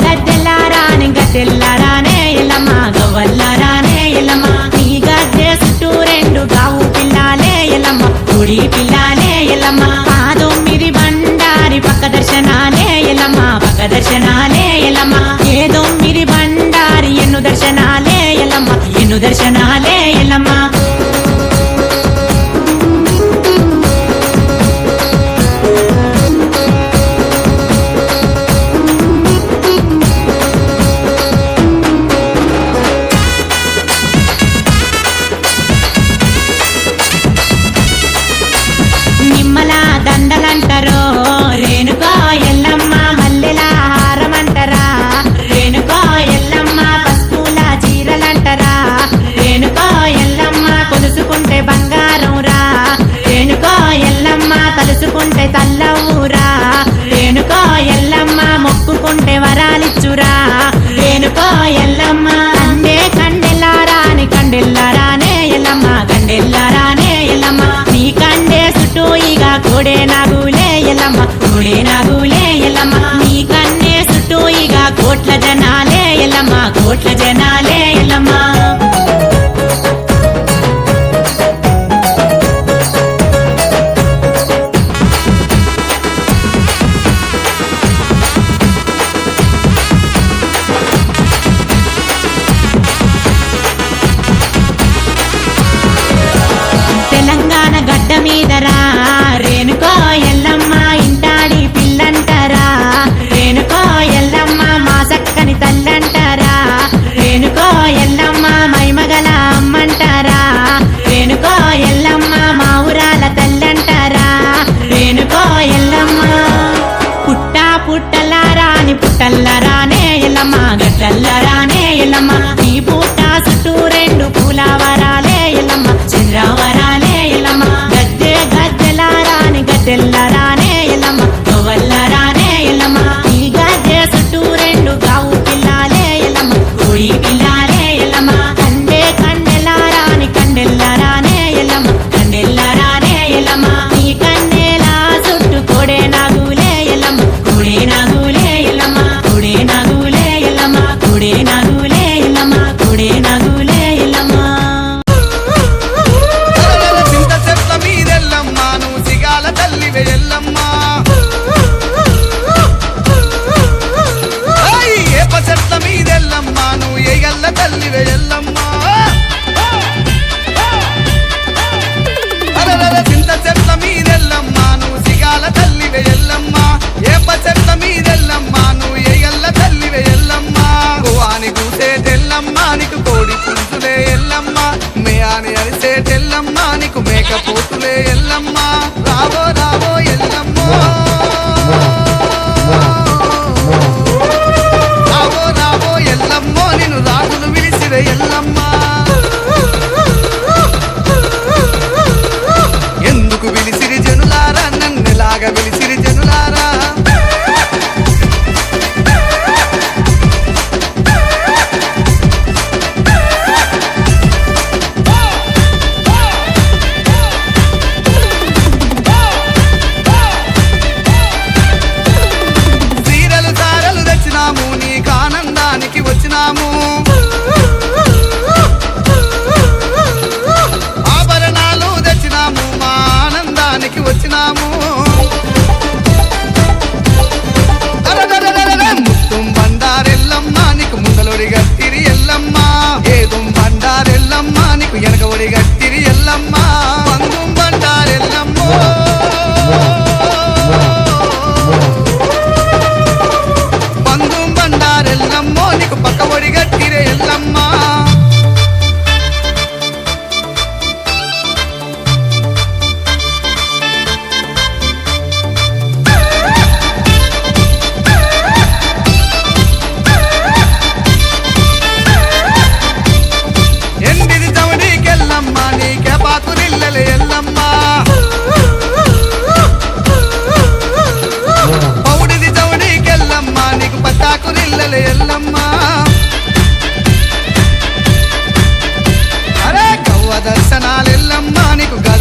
గద్దెలారాని గద్దెల్లారానే ఎల్లమ్మ గవ్వల్లారానే ఎల్లమ్మ నీ గద్దె చుట్టూ రెండు గావు పిల్లాలే ఎల్లమ్మ గుడి పిల్లాలే ఎల్లమ్మ పాదొమ్మిది బండారి పక్క దర్శనాలే ఎల్లమ్మ పక్క దర్శనాలే ఎల్లమ్మ ఏదొమ్మిది బండారి ఎన్ను దర్శనాలే ఎల్లమ్మ ఎన్ను దర్శనాలే ఎల్లమ్మ నిమ్మల దండలంటారో రేణుకో ఎల్లమ్మ మల్లెల హారమంటరా రేణుకో ఎల్లమ్మ పసుపుల చీరలంటరా రేణుకో ఎల్లమ్మ కొలుసుకుంటే బంగారం రా రేణుకో ఎల్లమ్మ తలుసుకుంటే తల్లవురా రేణుకో ఎల్లమ్మ మొక్కుకుంటే వరాలిచ్చురా రేణుకో ఎల్లమ్మ కండెల్లారాని కండెల్లారానే ఎల్లమ్మ కండెల్లారానే ఎల్లమ్మ నీ కండే చుట్టూ ఇక కోడే నాగులే ఎల్లమ్మ కోడే నాగులే ఎల్లమ్మ నీ కన్నే చుట్టూ ఇక కోట్ల జనాలే ఎల్లమ్మ కోట్ల జనాలే ఎల్లమ్మ తెలంగాణ గడ్డ మీదరా రేణుకో ఎల్లమ్మ ఇంటాడి పిల్లంటరా రేణుకో ఎల్లమ్మ మా చక్కని తల్లంటరా రేణుకో ఎల్లమ్మ మైమగల అమ్మంటారా రేణుకో ఎల్లమ్మ మా ఊరాల తల్లంటారా రేణుకో ఎల్లమ్మ పుట్టల్లారాని పుట్టల్లారానే ఎల్లమ్మ గడ్డల్లారానే ఎల్లమ్మ నీ పుట్ట చుట్టూ రెండు పూలవరాలే ఎల్లమ్మ చంద్రవరాలే ఎల్లమ్మ గద్దెలారాని గద్దెల్లారానే ఎల్లమ్మ గవ్వల్లారానే ఎల్లమ్మ నీ గద్దె చుట్టూ రెండు గావు పిల్లాలే ఎల్లమ్మ కోడి పిల్లాలే ఎల్లమ్మ కండెల్లారాని కండెల్లారానే ఎల్లమ్మ కండెల్లారానే ఎల్లమ్మ నీ కన్నెలా చుట్టూ కోడే నాగులే ఎల్లమ్మ కోడే నాగులే ఎల్లమ్మ కోడే నాగులే ఎల్లమ్మ కోడే నాగులే ఎల్లమ్మ కోడే నాగులే ఎల్లమ్మ చింత చెట్ల మీదెల్లమ్మ నువ్వు సిగాల తల్లివే ఎల్లమ్మ ఏప చెట్ల మీదెల్లమ్మ నువ్వు ఎగల్ల తల్లివే ఎల్లమ్మ చింత చెట్ల మీదెల్లమ్మ నువ్వు సిగాల తల్లివే ఎల్లమ్మ ఏప చెట్ల మీదెల్లమ్మ నువ్వు ఎగల్ల తల్లివే ఎల్లమ్మ గువాని కూసేటెల్లమ్మ నీకు కోడి పుంజులే ఎల్లమ్మ మేయాని అరిసేటెల్లమ్మ నీకు మేకపోతులే ఎల్లమ్మ రావో రావో ఎల్లమ్మ రావో రావో ఎల్లమ్మో నిన్ను రాజులు విలిసిరే ఎల్లమ్మ ఎందుకు విలిసిరి జనులారా నన్నెలాగా విలిసిరి జనులారా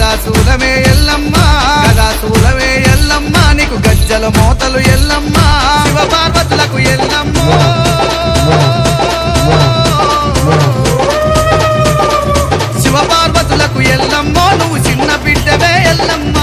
గదా సూలమే ఎల్లమ్మ గదా సూలమే ఎల్లమ్మ నీకు గజ్జల మోతలు ఎల్లమ్మ శివ పార్వతులకు ఎల్లమ్మ శివ పార్వతులకు ఎల్లమ్మో నువ్వు చిన్న బిడ్డవే ఎల్లమ్మ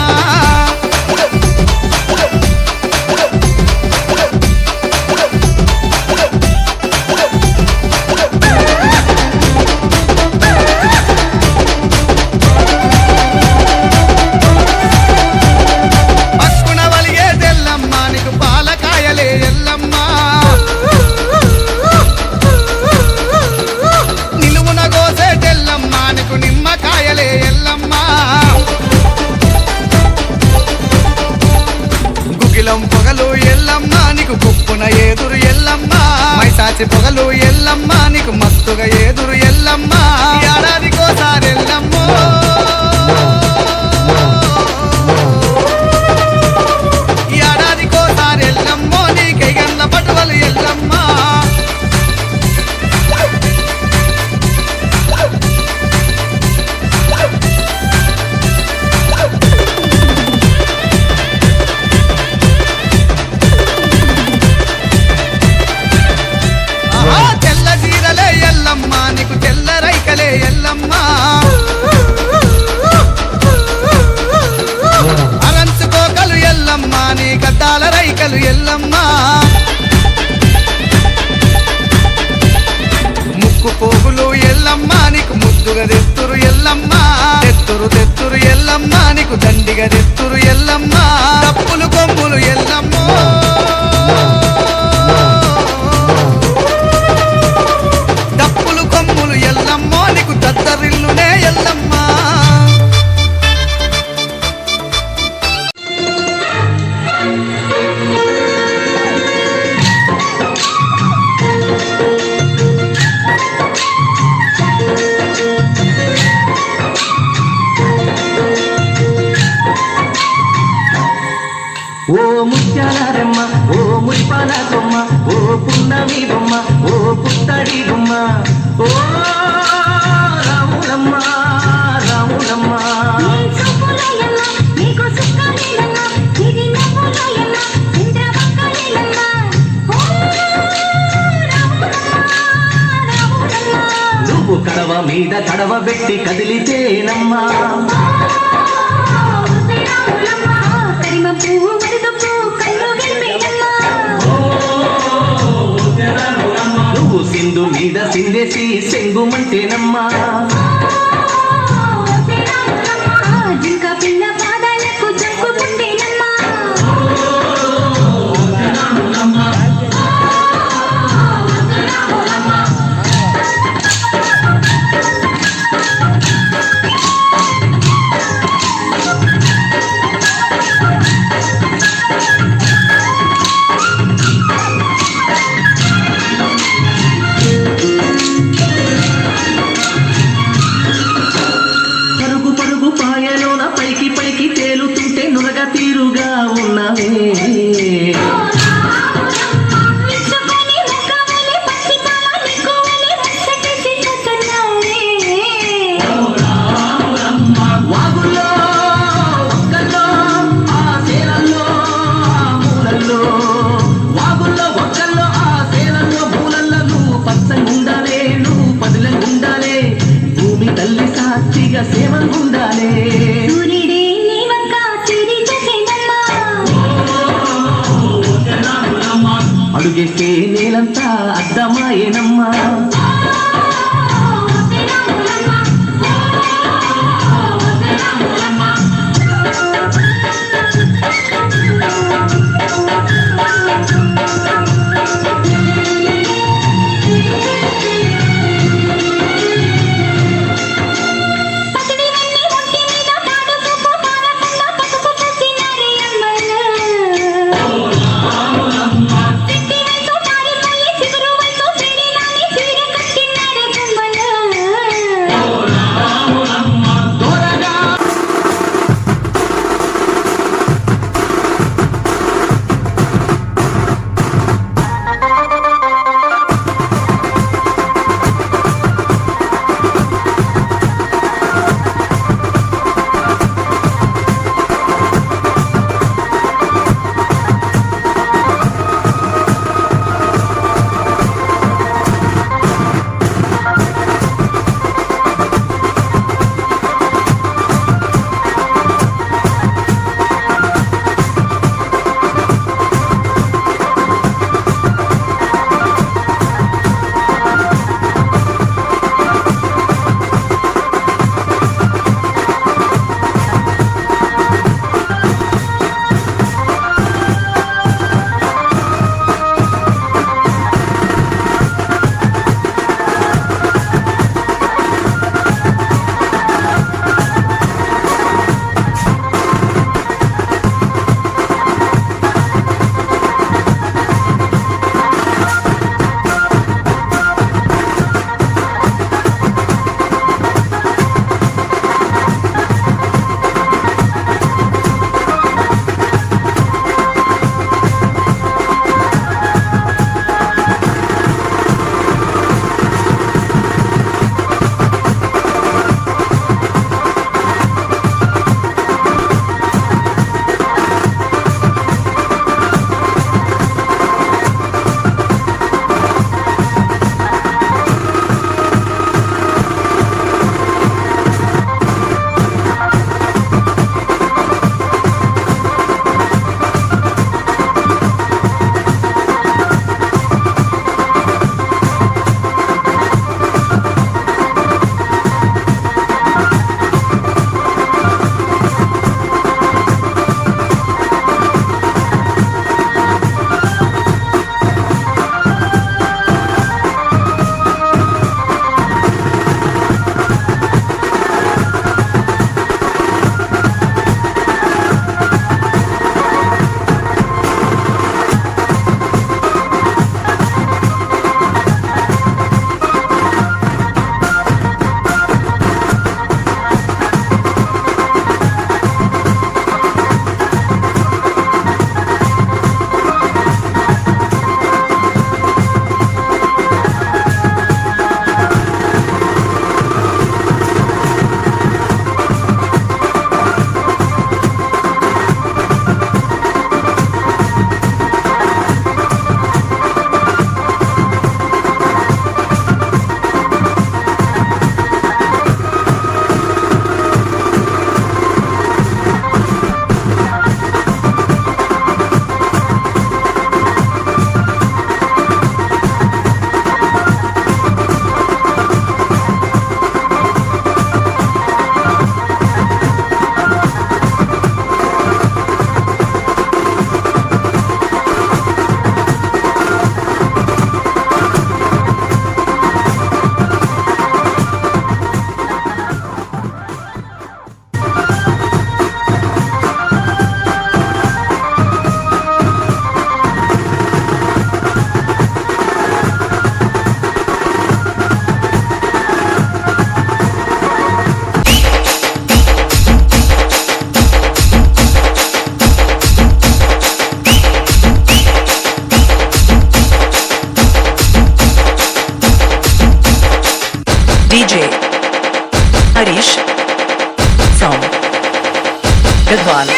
పక్కున వలిగేదెల్లమ్మ నీకు పాలకాయలే ఎల్లమ్మ నిలువున గోసేటెల్లమ్మ నీకు నిమ్మకాయలే ఎల్లమ్మ గుగిలం పొగలు ఎల్లమ్మ నీకు కుప్పున ఏదురు ఎల్లమ్మ మైసాచి పొగలు ఎల్లమ్మ నీకు మస్తుగా ఏదురు ఎల్లమ్మ ఏడాదికోసారి ఎల్లమ్మ ఏడాదికోసారి ఎల్లమ్మో నీ కైగండ్ల పటువలు ఎల్లమ్మ ఆహా, తెల్ల చీరలే ఎల్లమ్మ నీకు తెల్ల రైకలే ఎల్లమ్మ అరంచుకోకలు ఎల్లమ్మ నీ గద్దాల రైకలు ఎల్లమ్మ ముక్కు పోగులు ఎల్లమ్మ నీకు ముద్దుగా తెత్తురు ఎల్లమ్మ తెత్తురు తెత్తురు ఎల్లమ్మ నీకు దండిగా తెత్తురు ఎల్లమ్మ తప్పులు కొమ్ములు ఎల్లమ్మ డప్పులు కొమ్ములు ఎల్లమ్మో నీకు దద్దరిల్లునే ఎల్లమ్మ ఓ ముత్యాలమ్మ ఓ మురిపాల కొమ్మ ఓ పున్నమి బొమ్మ ఓ పుత్తడి బొమ్మ ఓ రాములమ్మ రాములమ్మ నువ్వు కడవ మీద కడవ పెట్టి కదిలితేనమ్మా నువ్వు సింధు మీద సిందేసి సెంగుమంటేనమ్మా పరుగు పరుగు పాయలోన పైకి పైకి తేలుతుంటే నురగ తీరుగా ఉన్నవే వాగుల్లో ఒక్కల్లో ఆ సేలల్లో ఆ మూలల్లో వాగుల్లో ఒక్కల్లో ఆ సేలల్లో మూలల్లో నువ్వు పచ్చగుండాలే నువ్వు పదులంగుండాలే భూమి తల్లి సాక్షిగా సేవలుండాలే అడుగేస్తే నేలంతా అద్దమాయేనమ్మా Harish from Gadwal.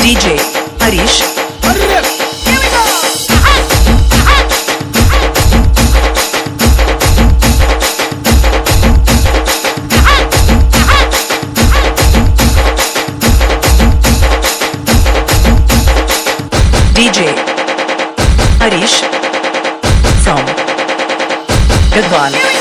DJ Harish DJ Harish from Gadwal.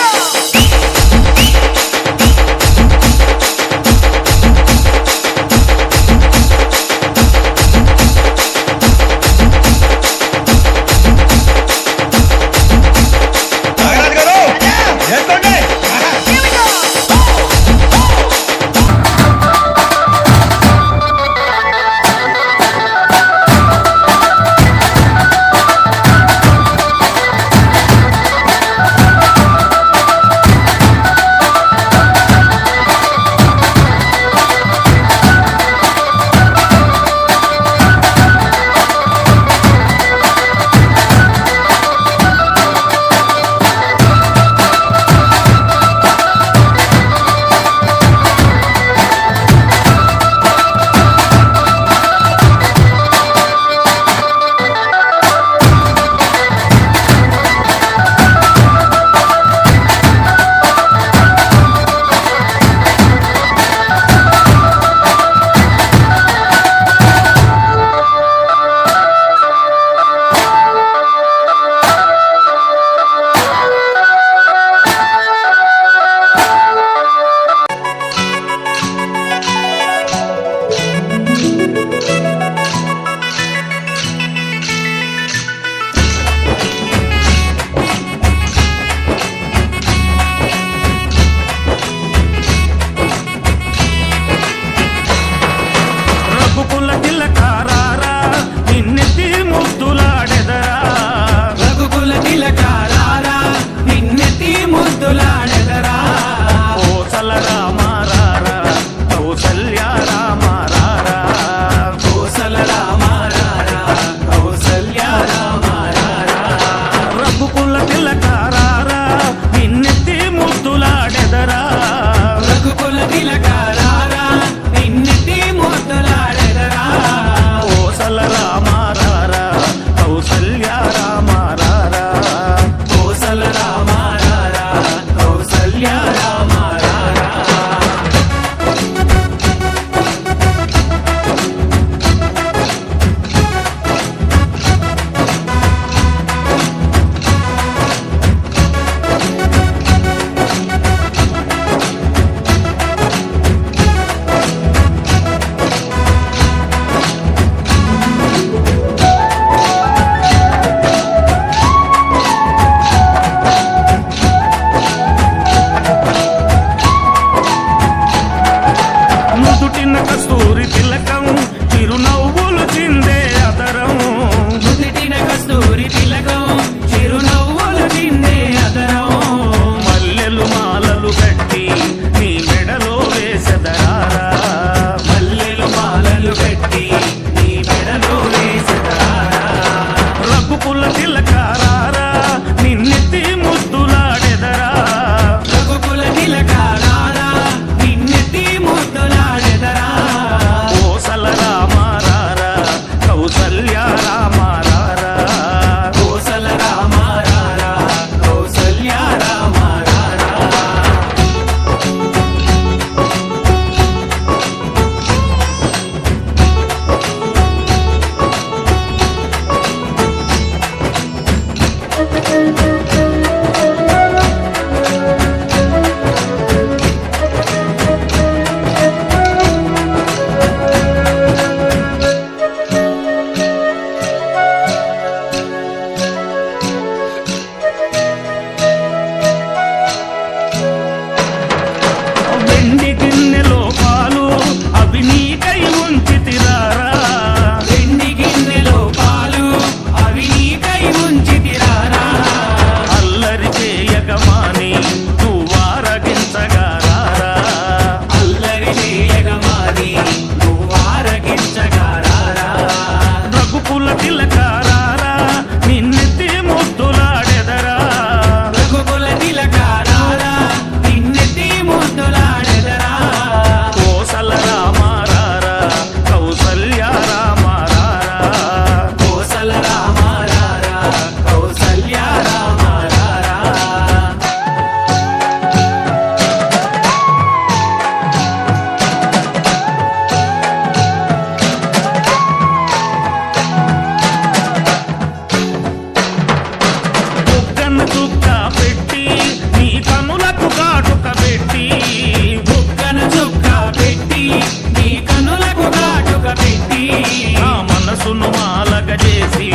మనసును మాలగ చేసి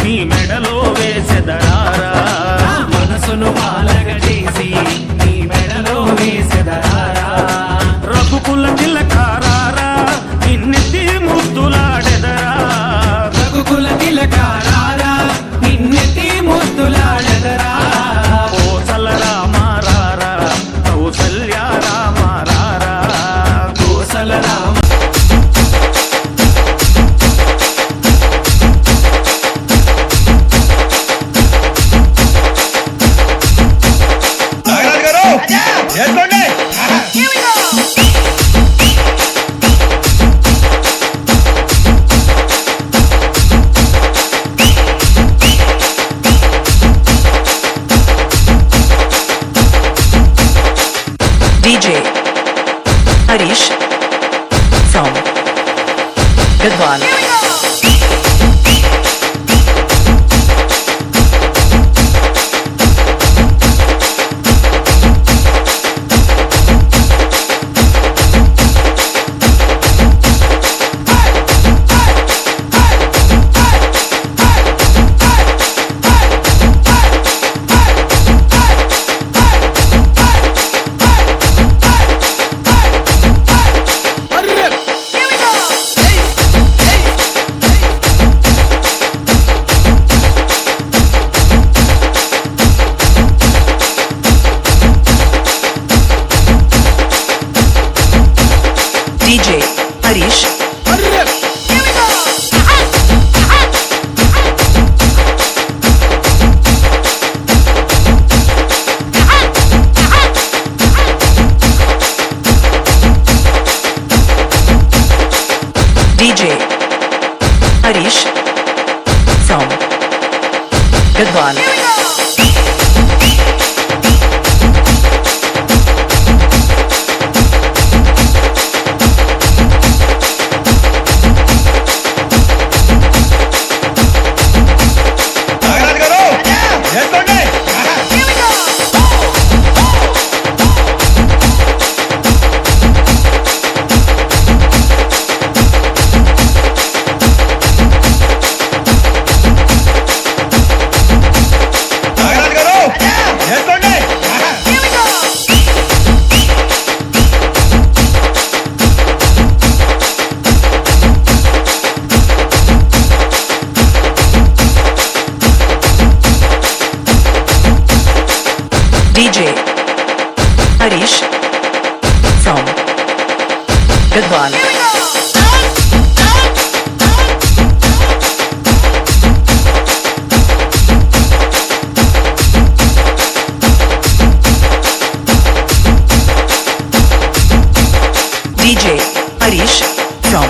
నీ మెడలో వేసెదరారా మనసును మాలగ చేసి నీ మెడలో వేసెదరారా రఘుకుల తిలకారారా నిన్నెత్తి ముద్దులాడెదరా రఘుకుల తిలకారారా నిన్నెత్తి ముద్దులాడెదరా Kosala రామారారా Kaushalya రామారారా Kosala Rama DJ Harish from Gadwan. DJ Harish DJ Harish from Gadwan. DJ Harish from Gadwan. DJ Harish from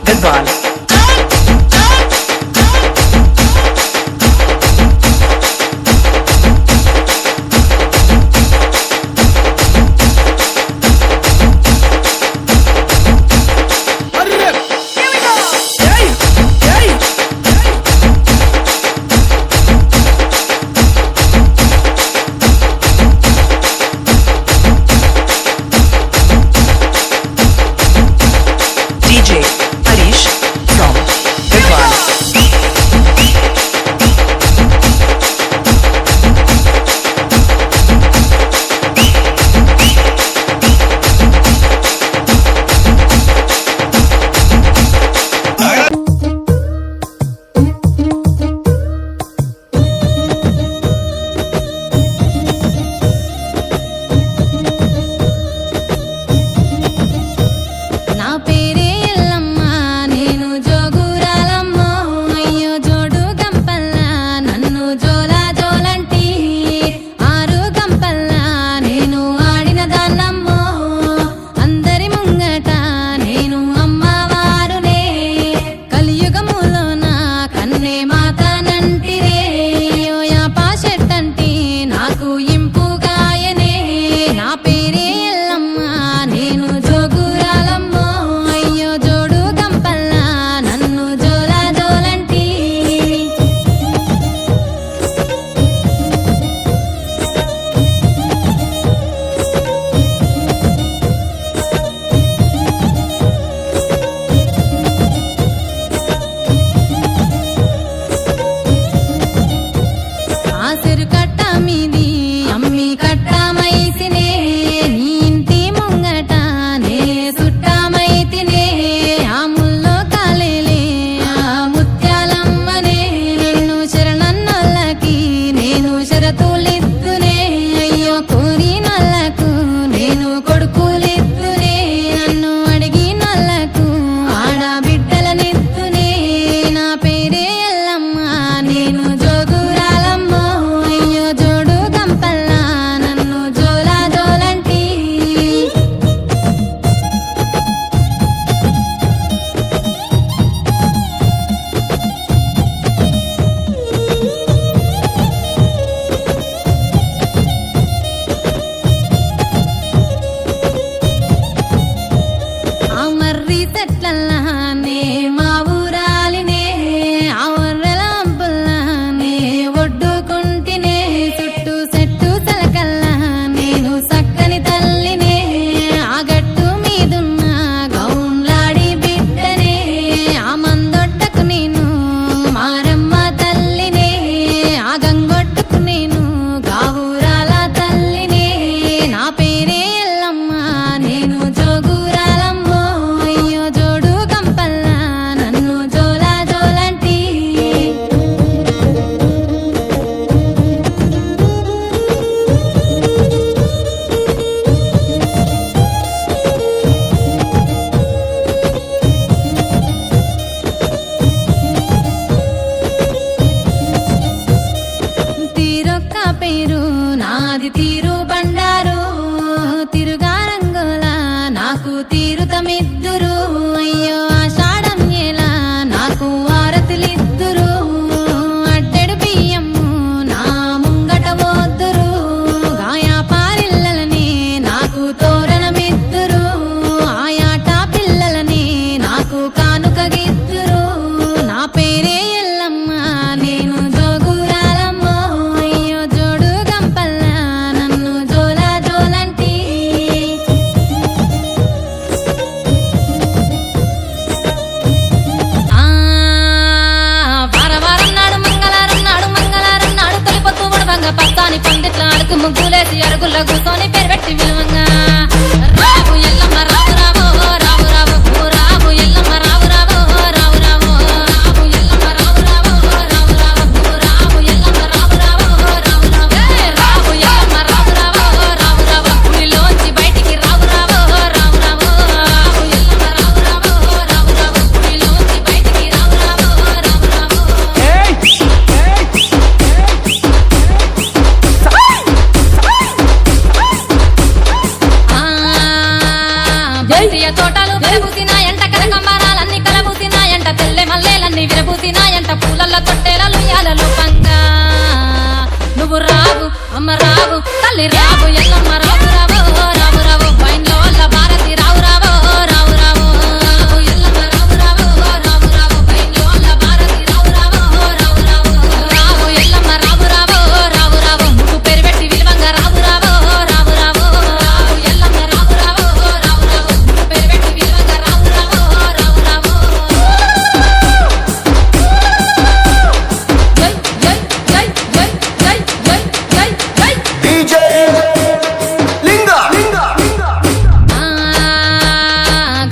Gadwan. నే మా ఊరాలినే ఆ వర్రెలంపుల్లా నే ఒడ్డుకుంటినే చుట్టూ చెట్టు తలకల్లా నేను సక్కని తల్లినే ఆ గట్టు మీదున్న గౌన్లాడి బిడ్డనే ఆ మందొట్టకు నేను మారమ్మ తల్లినే ఆ గంగొట్టుకు నేను గావురాల తల్లినే నా పేరే ఎల్లమ్మ నేను జోగురాలమ్మో అయ్యో జోడు కంపల్లా నన్ను జోలా జోలంటి తీరొక్క పేరు నాది తీరు బండారు తిరుగారంగుల నాకు తీరుతమిద్దురు అయ్యో ఆషాఢం ఎలా నాకు ఆరతులిద్దురు అడ్డెడు బియ్యము నా ముంగట వద్దురు గాయా పారిల్లలని నాకు తోరణమిద్దురు ఆయాట పిల్లలని నాకు కానుకగిద్దురు నా పేరే ఎల్లమ్మ నేను జోగురాలమ్మో అయ్యో జోడు గంపల్లా నన్ను జోలా జోలంటి వారవారం నాడు మంగళవారం నాడు తొలిపొత్తు ఉడవంగ పస్తాని పందిట్ల అడుగు ముగ్గులేసి అరుగుల్లో కూర్చొని పేరు పెట్టి విలువంగా రావు ఎల్లమ్మ రావు రావు రావు రావు రావు ఎల్లమ్మ రావు రావు రావు రావు రావు ఎల్లమ్మ రావు రావు రావు రావు రావు ఎల్లమ్మ రావు రావు రావు రావు రావు ఎల్లమ్మ రావు రావు రావు రావు గుడిలోంచి బయటికి రావు రావు రావు రావు రావు ఎల్లమ్మ రావు రావు రావు రావు గుడిలోంచి బయటికి రావు రావు రావు రావు బంతియ తోటలు విరబూసినాయంట కనకంబరాలన్నీ కలబూసినాయంట తెల్లె మల్లేలన్నీ విరబూసినాయంట పూలల్ల తొట్టెలలు యాలలు పంగా నువ్వు రావు అమ్మ రావు తల్లి రావు ఎల్లమ్మ రావు రావు రావు రావు వైన్లో వల్ల భారతి రావు రావు రావు రావు రావు ఎల్లమ్మ రావు రావు రావు రావు వైన్లో వల్ల భారతి రావు రావు రావు రావు రావు ఎల్లమ్మ రావు రావు రావు రావు నువ్వు పేరు పెట్టి విలువంగా రావు రావు రావు రావు రావు ఎల్లమ్మ రావు రావు రావు రావు నువ్వు పేరు పెట్టి విలువంగా రావు రావు రావు రావు జై జై జై జై జై జై జై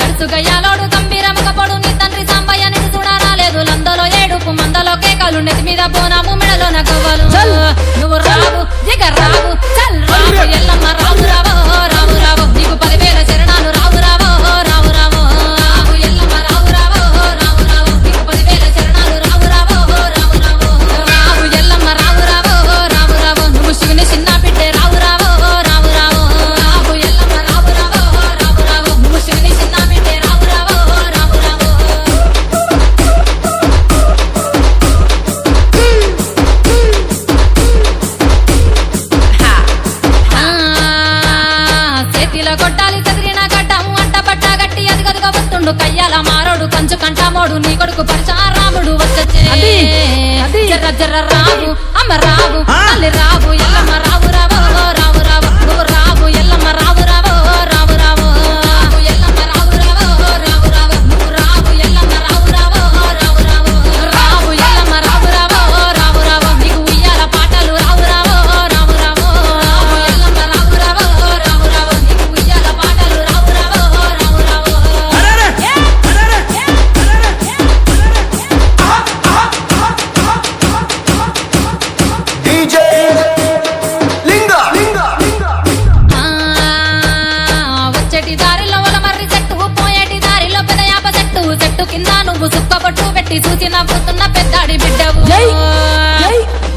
గడుసు గయ్యాలోడు గంభీరముగ పొడు నీ తండ్రి సాంబయ్య నిన్ను చూడరాలేదు లందలో ఏడుపు మందలో కేకలు నెత్తి మీద బోనాము మెడలో నగవలు నువ్వు రావు దిగ రావు చల్ రావు ఎల్లమ్మ రావు రావు రావు రావు నీకు 10,000 శరణాలు రావు రావు రావు రావు రావు ఎల్లమ్మ రావు రావు రావు రావు నీకు 10,000 శరణాలు రావు రావు రావు రావు రావు ఎల్లమ్మ రావు రావు రావు రావు నువ్వు శివుని చిన్న బిడ్డే రావు రావు రావు రావు రావు ఎల్లమ్మ రావు రావు రావు రావు నువ్వు శివుని చిన్న బిడ్డే రావు రావు రావు రావు చేతిలో కొట్టాలి చదిరిన గడ్డము అంట పట్ట గట్టి అదిగదుగా వస్తుండు కయ్యాల మారోడు కంచు కంటామోడు నీ కొడుకు పరచారాముడు వచ్చే జర్ర జర్ర రావు అమ్మ రావు తల్లి రావు ఎల్లమ్మ రావు రావు రావు రావు నువ్వు రావు ఎల్లమ్మ రావు రావు రావు రావు రావు ఎల్లమ్మ రావు రావు రావు రావు నువ్వు రావు ఎల్లమ్మ రావు రావు రావు రావు రావు ఎల్లమ్మ రావు రావు రావు రావు నీకు ఉయ్యాల పాటలు రావు రావు రావు రావు రావు ఎల్లమ్మ రావు రావు రావు రావు నీకు ఉయ్యాల పాటలు రావు రావు రావు రావు వచ్చేటి దారిలో మర్రి చెట్టు పోయేటి దారిలో పెదయాప చెట్టు కింద నువ్వు సుక్కబొట్టు పెట్టి చూసి నవ్వుతున్న పెద్దాడి బిడ్డవు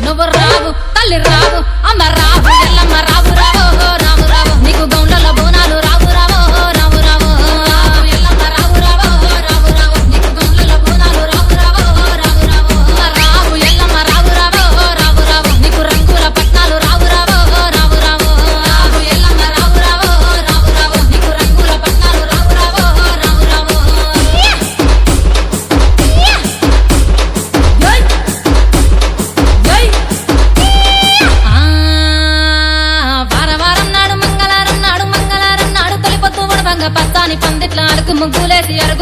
నువ్వు రావు తల్లి రావు అమ్మ రావు ఎల్లమ్మ రావు రావు రావు రావు నీకు గౌండ్లలో బోనాలు రావు రావు రావు రావు రావు ఎల్లమ్మ రావు రావు రావు రావు నీకు గౌండ్లలో బోనాలు రావు రావు రావు రావు రావు ఎల్లమ్మ రావు రావు రావు రావు నీకు రంగుల పట్నాలు రావు రావు రావు రావు రావు ఎల్లమ్మ రావు రావు రావు రావు నీకు రంగుల పట్నాలు రావు రావు రావు రావు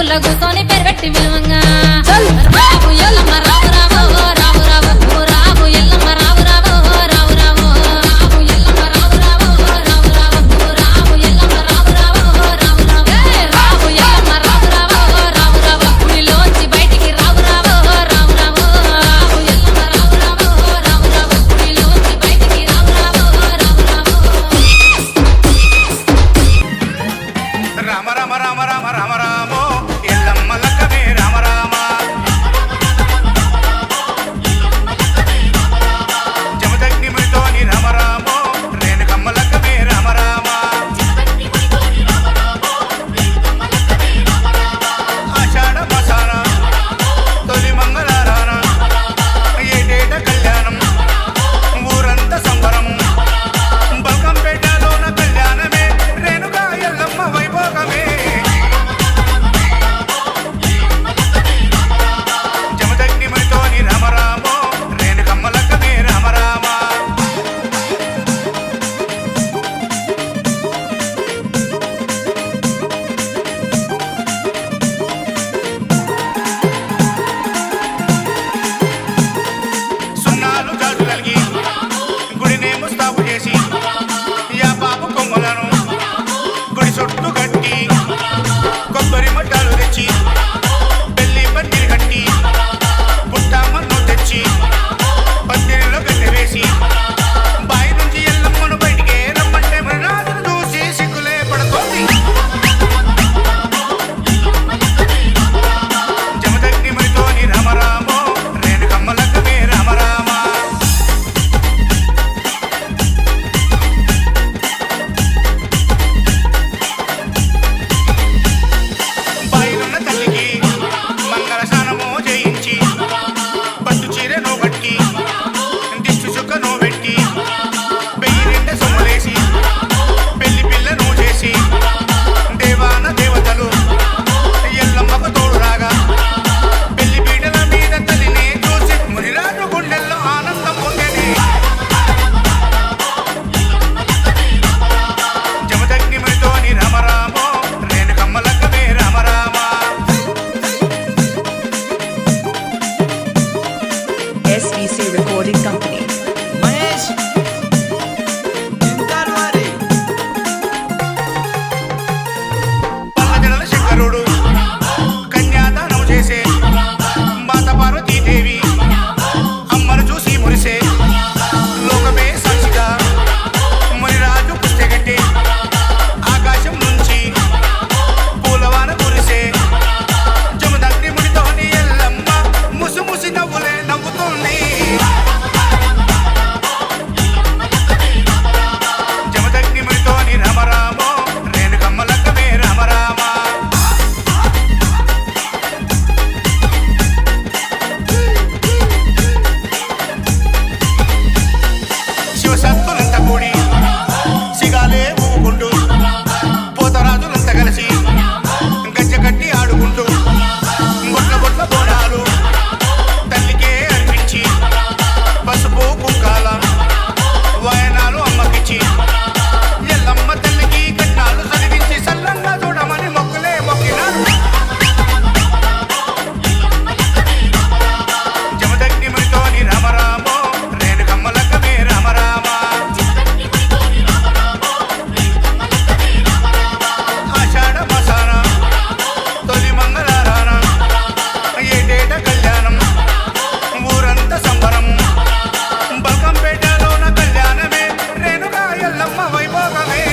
టేబుల్లో కూర్చొని పేరు పెట్టి విలువంగా రావు ఎల్లమ్మ రావు రావు రావు రావు రావు ఎల్లమ్మ రావు రావు రావు రావు రావు ఎల్లమ్మ రావు రావు రావు రావు రావు ఎల్లమ్మ రావు రావు రావు రావు రావు ఎల్లమ్మ రావు రావు రావు రావు గుడిలోంచి బయటికి రావు రావు రావు రావు రావు ఎల్లమ్మ రావు రావు రావు రావు గుడిలోంచి బయటికి రావు రావు రావు రావు రామ రామ రామ రామ రామ రామో ఎల్లమ్మ లక్కమే రామ రామ జమదగ్నిమునితోని రామ రామో రేణుకమ్మ లక్కమే రామ రామ ఆషాఢ మసాన తొలి మంగళారాన ఏటేట కళ్యాణం ఊరంతా సంబరం బల్కంపేటలోన కళ్యాణమే రేణుకా ఎల్లమ్మ వైభోగమే జమదగ్నిమునితోని రామ రామో రేణుకమ్మ లక్కమే రామ రామ సున్నాలు జాజు కలిగి గుడినే ముస్తాబు చేసి యా బాబు కొమ్మలను గుడి చుట్టూ కట్టి కొబ్బరి మట్టాలు తెచ్చి పెళ్లి పందిరి కట్టి పుట్టమ్మను తెచ్చి పందిరిలో గడ్డి వేసి బాయి నుంచి ఎల్లమ్మను బయటికే రమ్మంటే మృనాథను చూసి సిగ్గులే పడుతోంది జమదగ్నిమునితోని రామ రామో రేణుకమ్మ లక్కమే రామ రామ బాయిలున్న తల్లికి మంగళ స్నానము చేయించి పట్టు చీరను కట్టి దిష్టి చుక్కను పెట్టి పెయ్యి నిండా సొమ్ములేసి పెళ్లి పిల్లను చేసి దేవాన దేవతలు ఎల్లమ్మకు తోడు రాగా పెళ్లి పీటల మీద తల్లిని చూసి మునిరాజు గుండెల్లో ఆనందం పొందేది జమదగ్నిమునితోని రామ రామో Renukamma లక్కమే Rama Rama SVC Recording Company. Mahesh పల్లజడల శంకరుడు కన్యాదానం చేసే మాత పార్వతీదేవి అమ్మను చూసి మురిసే లోకమే సాక్షిగా మునిరాజు పుస్తెగట్టి ఆకాశం నుంచి పూలవాన కురిసే జమదగ్నిమునితోని ఎల్లమ్మ ముసి నవ్వులే నవ్వుతుంది జమదగ్నిమునితోని రామ రామో రేణుకమ్మ లక్కమే రామ రామ శివసత్తులంతా కూడి సిగాలే ఊగుకుంటూ పోతరాజులంతా కలిసి గజ్జ కట్టి ఆడుకుంటూ బొట్ల బొట్ల బోనాలు తల్లికే అర్పించి పసుపు కుంకాల వాయనాలు అమ్మకిచ్చి ఎల్లమ్మ తల్లికి కట్నాలు చదివించి సల్లంగా చూడమని మొక్కులే మొక్కినారు జమదగ్నిమునితోని రామ రామో రేణుకమ్మ లక్కమే రామ రామ ఆషాఢ మసాన తొలి మంగళారాన ఏటేట కళ్యాణం ఊరంతా సంబరం బల్కంపేటలోన కళ్యాణమే రేణుకా ఎల్లమ్మ వైభోగమే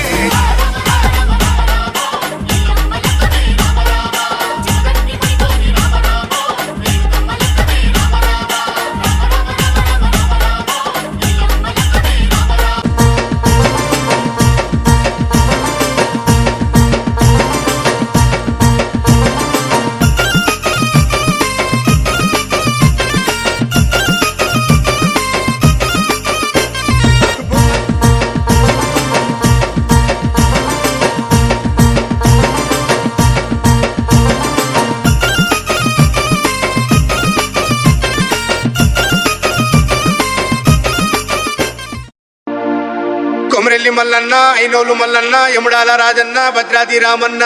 కొమరెల్లి మల్లన్న ఐనోలు మల్లన్న యముడాల రాజన్న భద్రాది రామన్న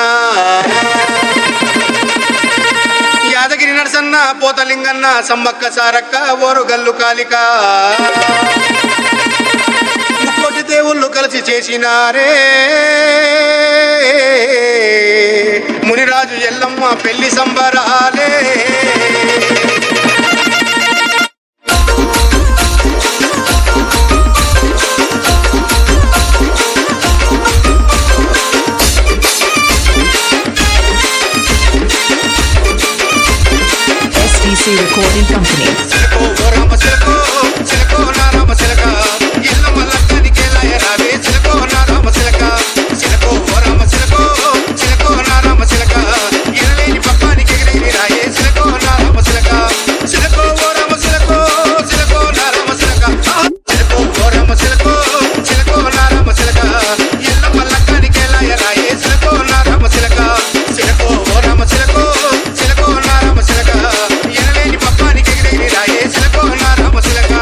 లింగన్న పోతలింగన్న సమ్మక్క సారక్క ఓరుగల్లు కాలిక ముక్కోటి దేవుళ్ళు కలిసి చేసినారే మునిరాజు ఎల్లమ్మ పెళ్లి సంబరాలే SVC Recording Company. చిలకో రామ చిలకో చిలకో నా రామ చిలక ఎల్లమ్మ లక్కనికి లాయరావే చిలకో నా రామ చిలక చిలకో రామ చిలకో చిలకో నా రామ చిలక ఎనలేని పప్పానికి ఎగిరేని రాయే చిలకో నా రామ చిలక చిలకో రామ చిలకో చిలకో నా రామ చిలక చిలకో రామ చిలకో చిలకో నా రామ చిలక ఎల్లమ్మ లక్కనికి లాయరాయే చిలకో నా రామ చిలక చిలకో రామ చిలకో చిలకో నా రామ చిలక ఎనలేని పప్పానికి ఎగిరేని రాయే చిలకో నా రామ చిలక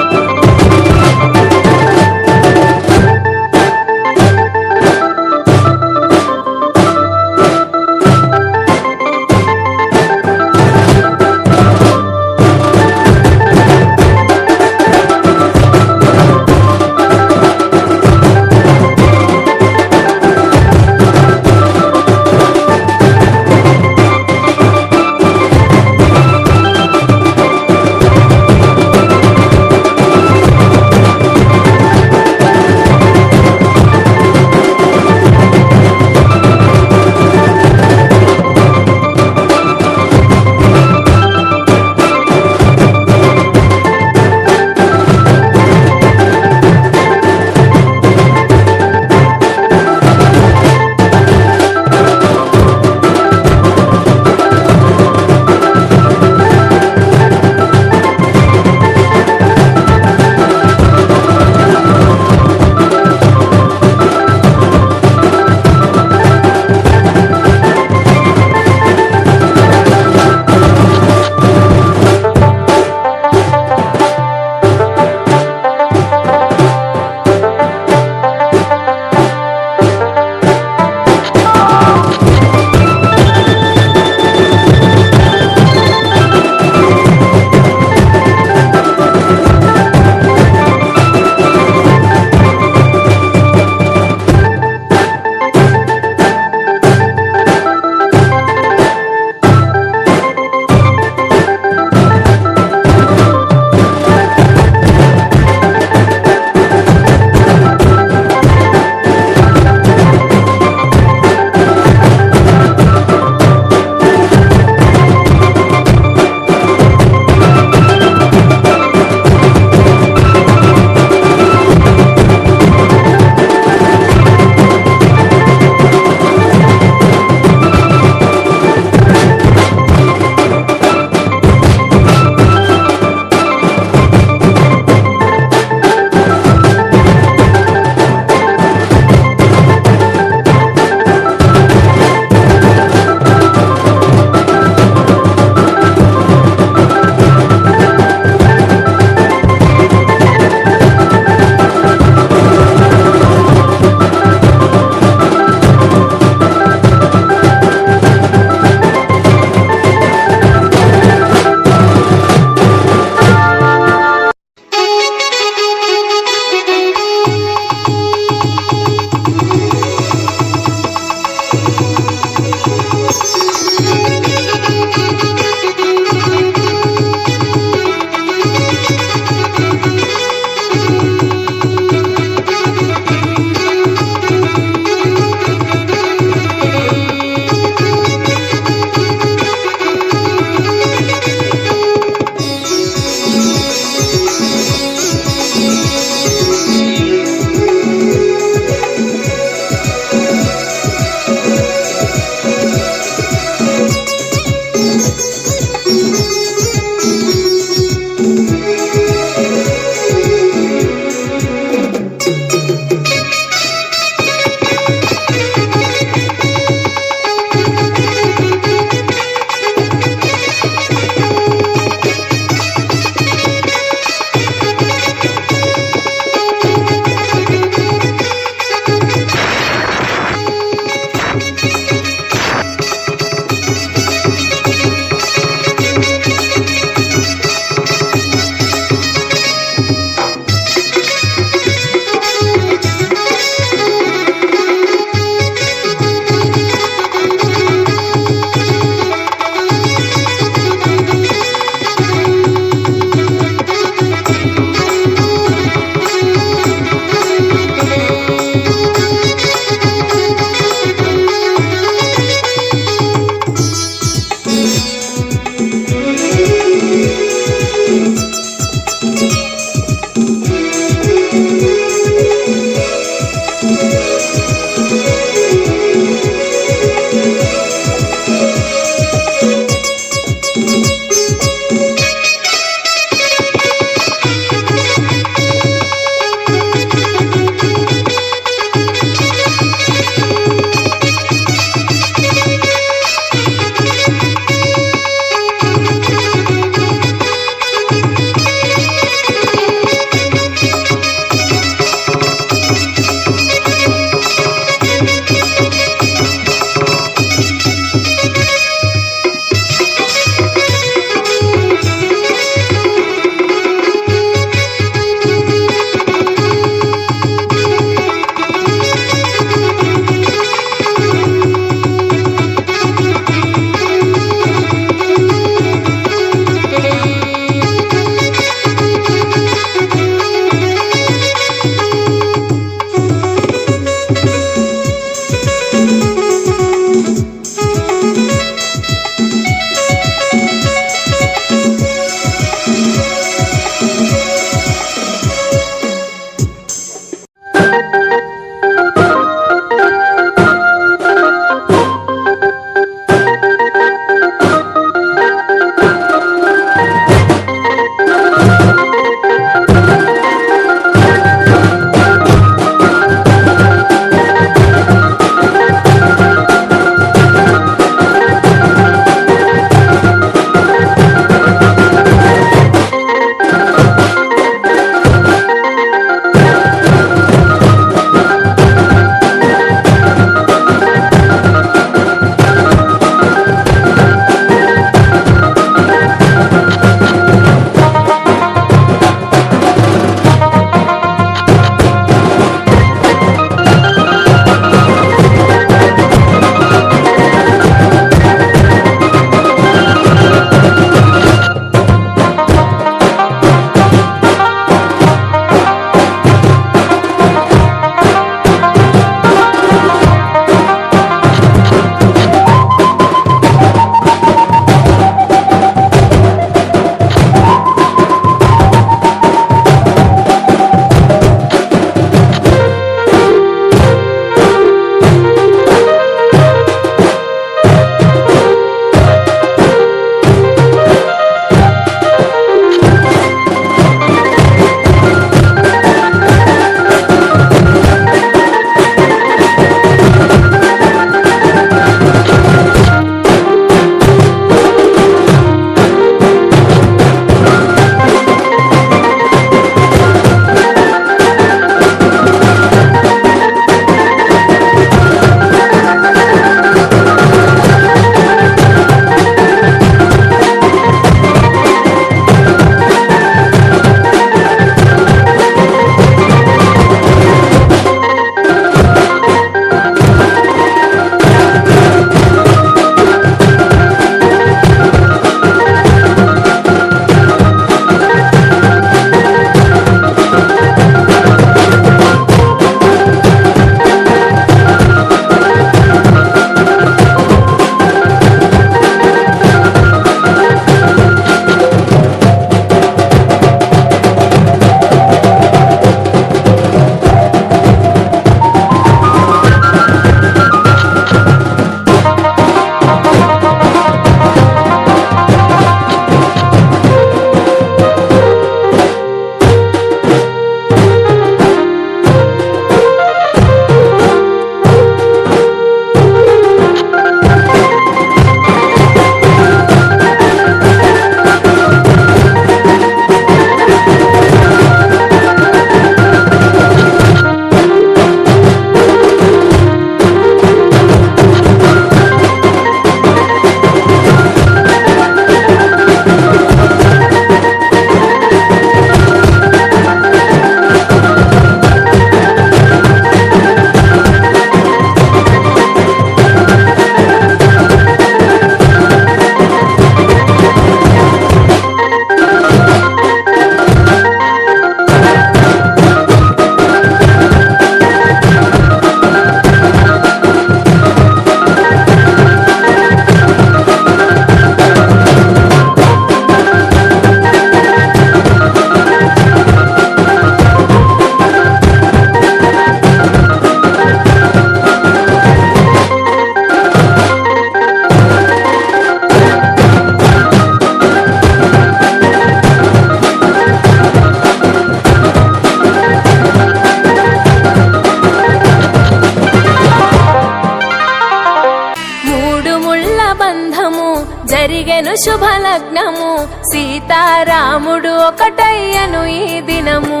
సీతారాముడు ఒకటయ్యను ఈ దినము.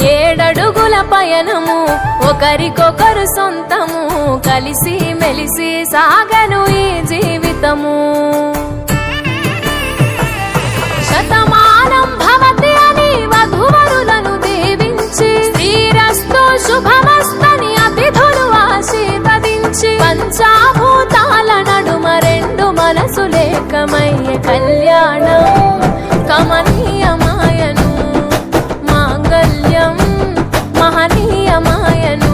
7 అడుగుల పయనము ఒకరికొకరు సొంతము, కలిసి మెలిసి సాగను ఈ జీవితము. శతమానం భవతి అని వధువరులను దీవించి, శ్రీరస్తు శుభమస్తని అతిథులు ఆశీర్వదించి, పంచాభూతాల నడుమ 2 మనసులేకమయ్యే కళ్యాణం కమనీయమాయను. మాంగళ్యం మహనీయమాయను,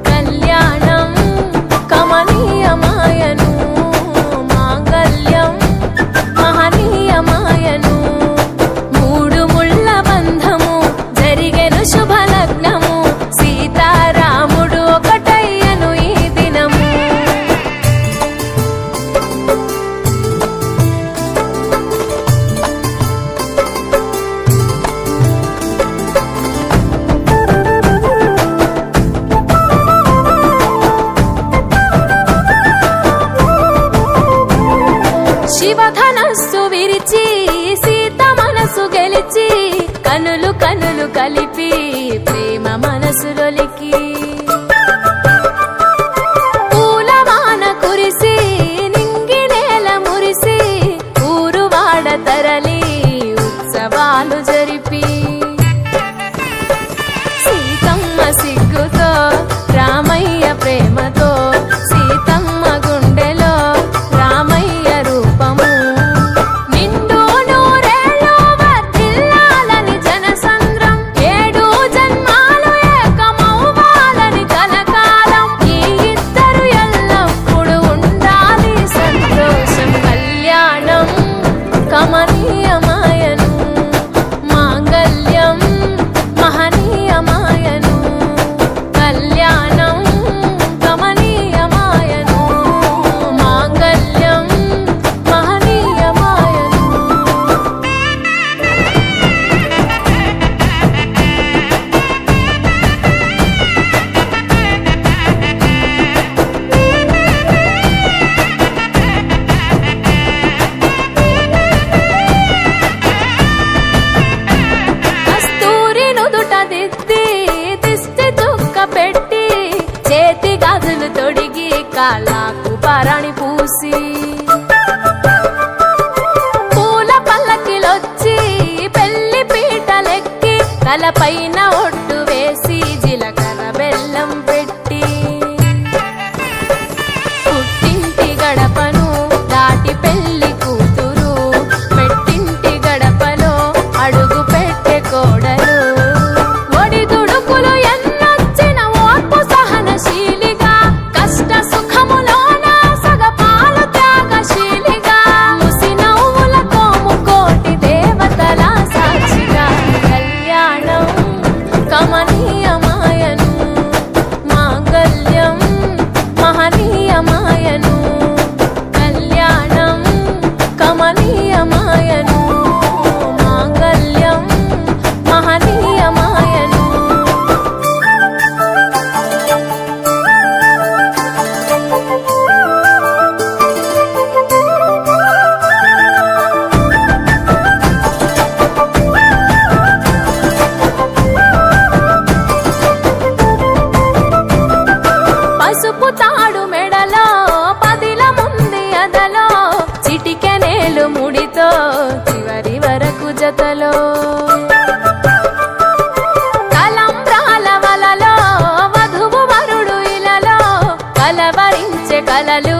కళ్యాణం కమనీయమాయను. మాంగళ్యం మహనీయమాయను, 3 ముళ్ళ బంధము జరిగెను శుభలగ్నము. సీతారాముడు ఒకటయ్యను ఈ దినము. శివధనస్సు విరిచి సీత మనసు గెలిచి, కనులు కనులు కలిపి ప్రేమ మనసులొలికి, పూలవాన కురిసి నింగి నేల మురిసి, ఊరువాడ తరలి ఉత్సవాలు జరిపి, సీతమ్మ సిగ్గుతో రామయ్య ప్రేమతో, సీతమ్మ గుండెలో రామయ్య రూపము. నిండు నూరేళ్ళు వర్ధిల్లాలని జనసంద్రం, 7 జన్మాలు ఏకమవ్వాలని కలకాలం. ఈ ఇద్దరు ఎల్లప్పుడూ ఉండాలి సంతోషం. కళ్యాణం కమనీయమాయను, మాంగళ్యం మహనీయమాయను, కళ్యాణం కమనీయమాయను, మాంగళ్యం మహనీయమాయను. కస్తూరి నుదుట దిద్ది దిష్టి చుక్క పెట్టి, చేతి గాజులు తొడిగి కాళ్ళకు పరాణి పూసి, పూల పల్లకిలొచ్చి పెళ్లి పీటలెక్కి, తలపైన ఒట్టు వేసి జీలకర్ర బెల్లం పెట్టి, పుట్టింటి గడపను దాటి పెళ్లి కూతురు, పెట్టింటి గడపలో అడుగు పెట్టే కోడలు. ఒడిదుడుకులు ఎన్నొచ్చిన ఓర్పు సహనశీలిగా, కష్ట సుఖములోన సగపాలు త్యాగశీలిగా, ముసి నవ్వులతో ముకోటి దేవతల సాక్షిగా. కళ్యాణం కమనీయమాయను, మాంగళ్యం మహనీయమాయను, కళ్యాణం కమనీయమాయను, మాంగళ్యం మహనీయమాయను. పసుపు తాడు మెడలో పదిల ముంది అదలో, చిటికెనేలు ముడితో చివరి వరకు జతలో, తలంబ్రాల వలలో వధువు వరుడు ఇలలో, కలవరించే కలలు